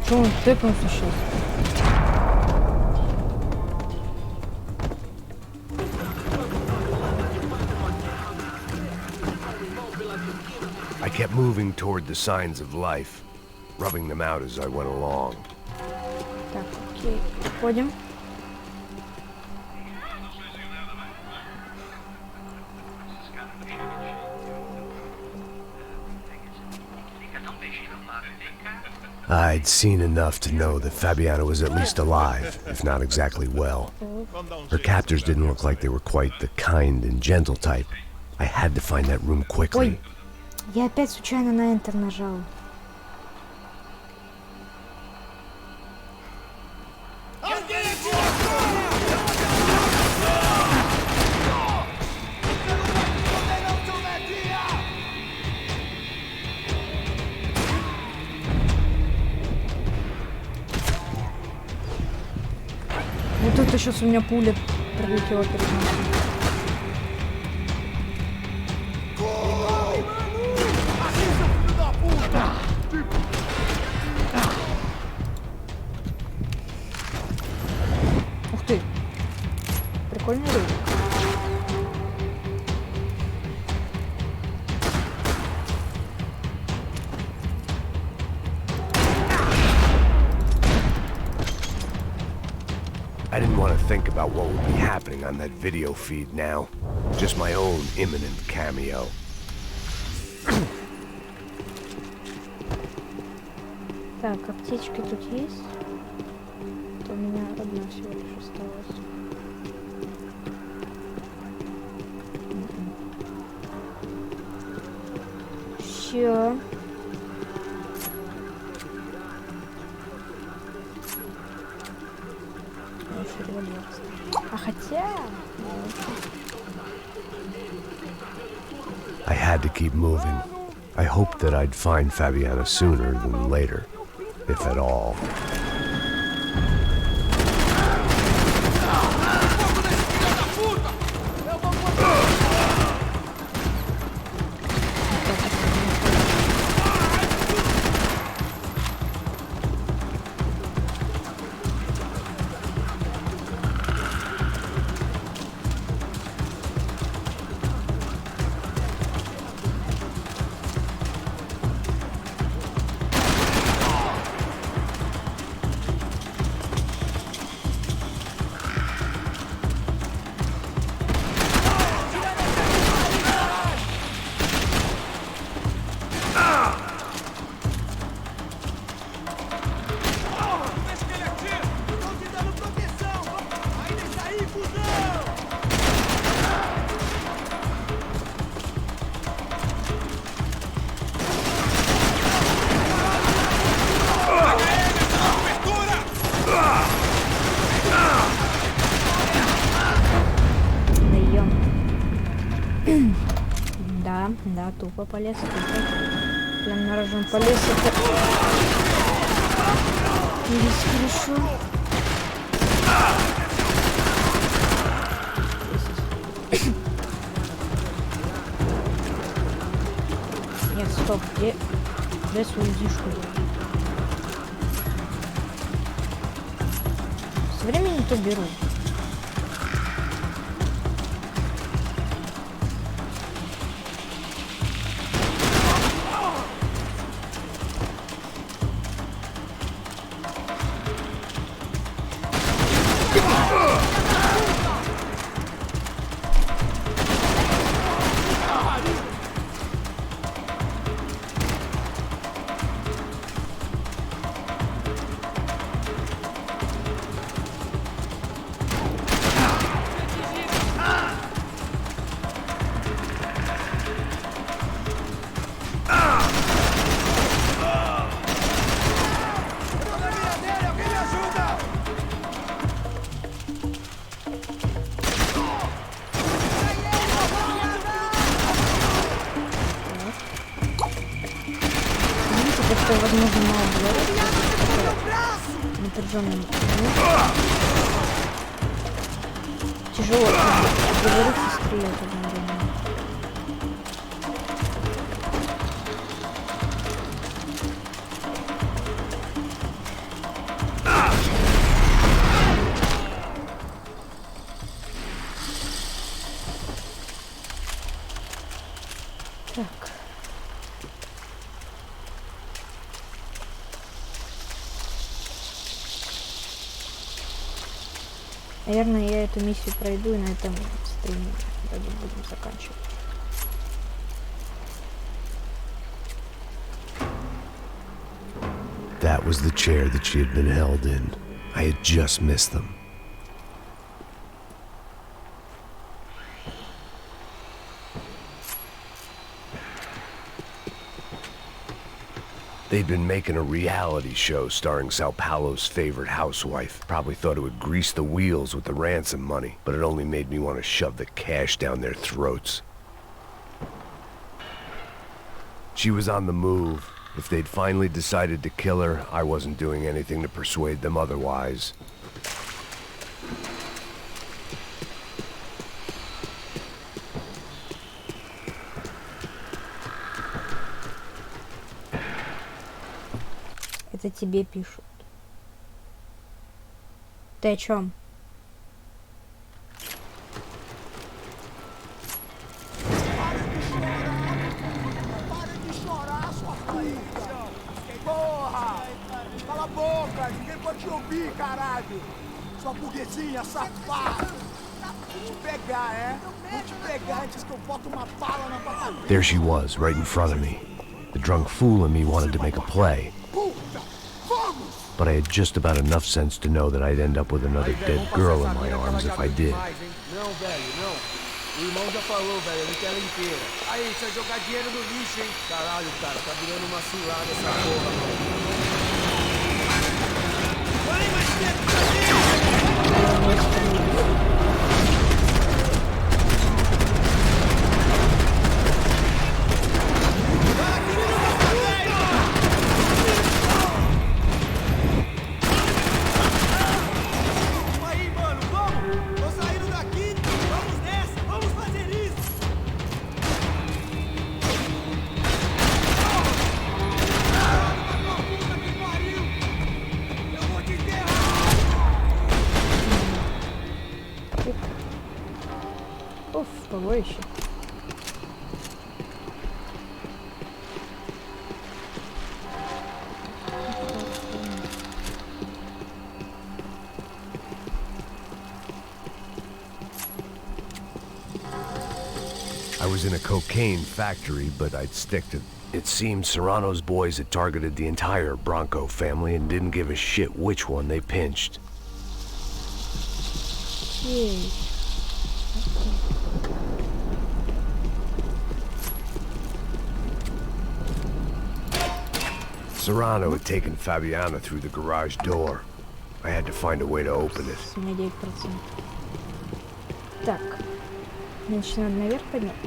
Что он тэпнулся сейчас? I kept moving toward the signs of life, rubbing them out as I went along. Так, окей. Ходим. I'd seen enough to know that Fabiana was at least alive, if not exactly well. Her captors didn't look like they were quite the kind and gentle type. I had to find that room quickly. Ой, я опять случайно на Enter нажал. Вот это сейчас у меня пуля прилетела перед носом. Ух ты! Прикольный рейд. I didn't want to think about what would be happening on that video feed now. Just my own imminent cameo. Так, аптечки тут есть? То у меня одна всего лишь осталась. Все. А хотя... I had to keep moving. I hoped that I'd find Fabiana sooner than later, if at all. Да, тупо полез, тупо. Прям на рожон полез. Это... Не весь хорошо. Нет, стоп, где свою дишку? С временем то беру. что, возможно, мало говорит. Напряженный. Тяжело говорить и стрелять одновременно. Так. Наверное, я эту миссию пройду и на этом стриме будем заканчивать. That was the chair that she had been held in. I had just missed them. They'd been making a reality show starring Sao Paulo's favorite housewife. Probably thought it would grease the wheels with the ransom money, but it only made me want to shove the cash down their throats. She was on the move. If they'd finally decided to kill her, I wasn't doing anything to persuade them otherwise. Это тебе пишут. Ты о чем? Porra! Cala a boca! Ninguém pode te ouvir, caralho! Sua burguesinha safada! Vou te pegar, é? Vou te pegar antes que eu boto uma bala na tua cabeça! There she was, right in front of me. The drunk fool in me wanted to make a play. But I had just about enough sense to know that I'd end up with another dead girl in my arms if I did. Não, velho, não. O irmão já falou, velho, ele quer ela inteira. Aí, você vai jogar dinheiro no lixo, hein? Caralho, cara, tá virando uma cilada essa porra, mano. Vai, mais Побоище. I was in a cocaine factory, but I'd stick to... It seemed Serrano's boys had targeted the entire Bronco family and didn't give a shit which one they pinched. Yay. Serrano had taken Fabiana through the garage door. I had to find a way to open it. 9%. Так. Значит, надо наверх подняться.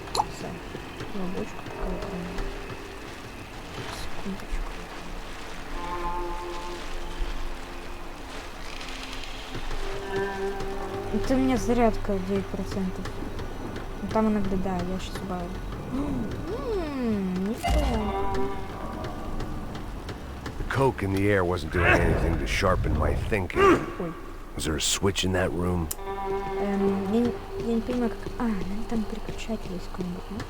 Бочку какая-то. Секундочку. Это у меня зарядка 9%. Но там иногда, да, я сейчас убавлю. The coke in the air wasn't doing anything to sharpen my thinking. Was there a switch in that room? Я не понимаю, как... А, наверное, там переключатель есть какой-нибудь, да?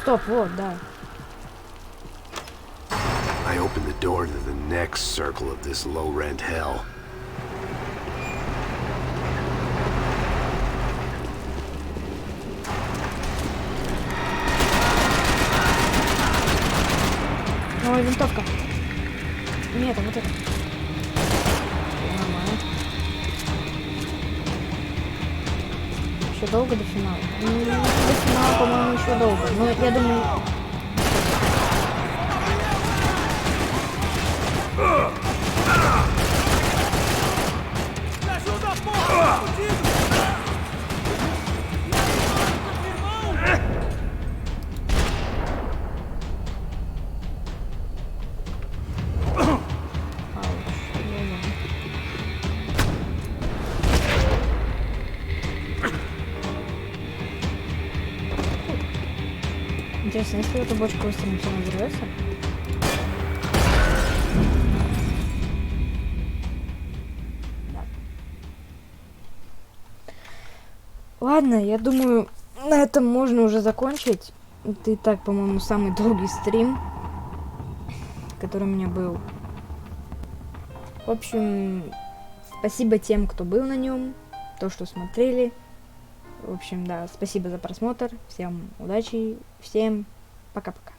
Стоп, вот, да. I opened the door to the next circle of this low-rent hell. Ой, винтовка. Нет, вот это. Нормально. Еще долго до финала? До финала, по-моему, еще долго. Но я думаю... Интересно, если эта бочка выстрелит, все взорвется? Да. Ладно, я думаю, на этом можно уже закончить. Это и так, по-моему, самый долгий стрим, который у меня был. В общем, спасибо тем, кто был на нем, то, что смотрели. В общем, да, спасибо за просмотр. Всем удачи, всем пока-пока.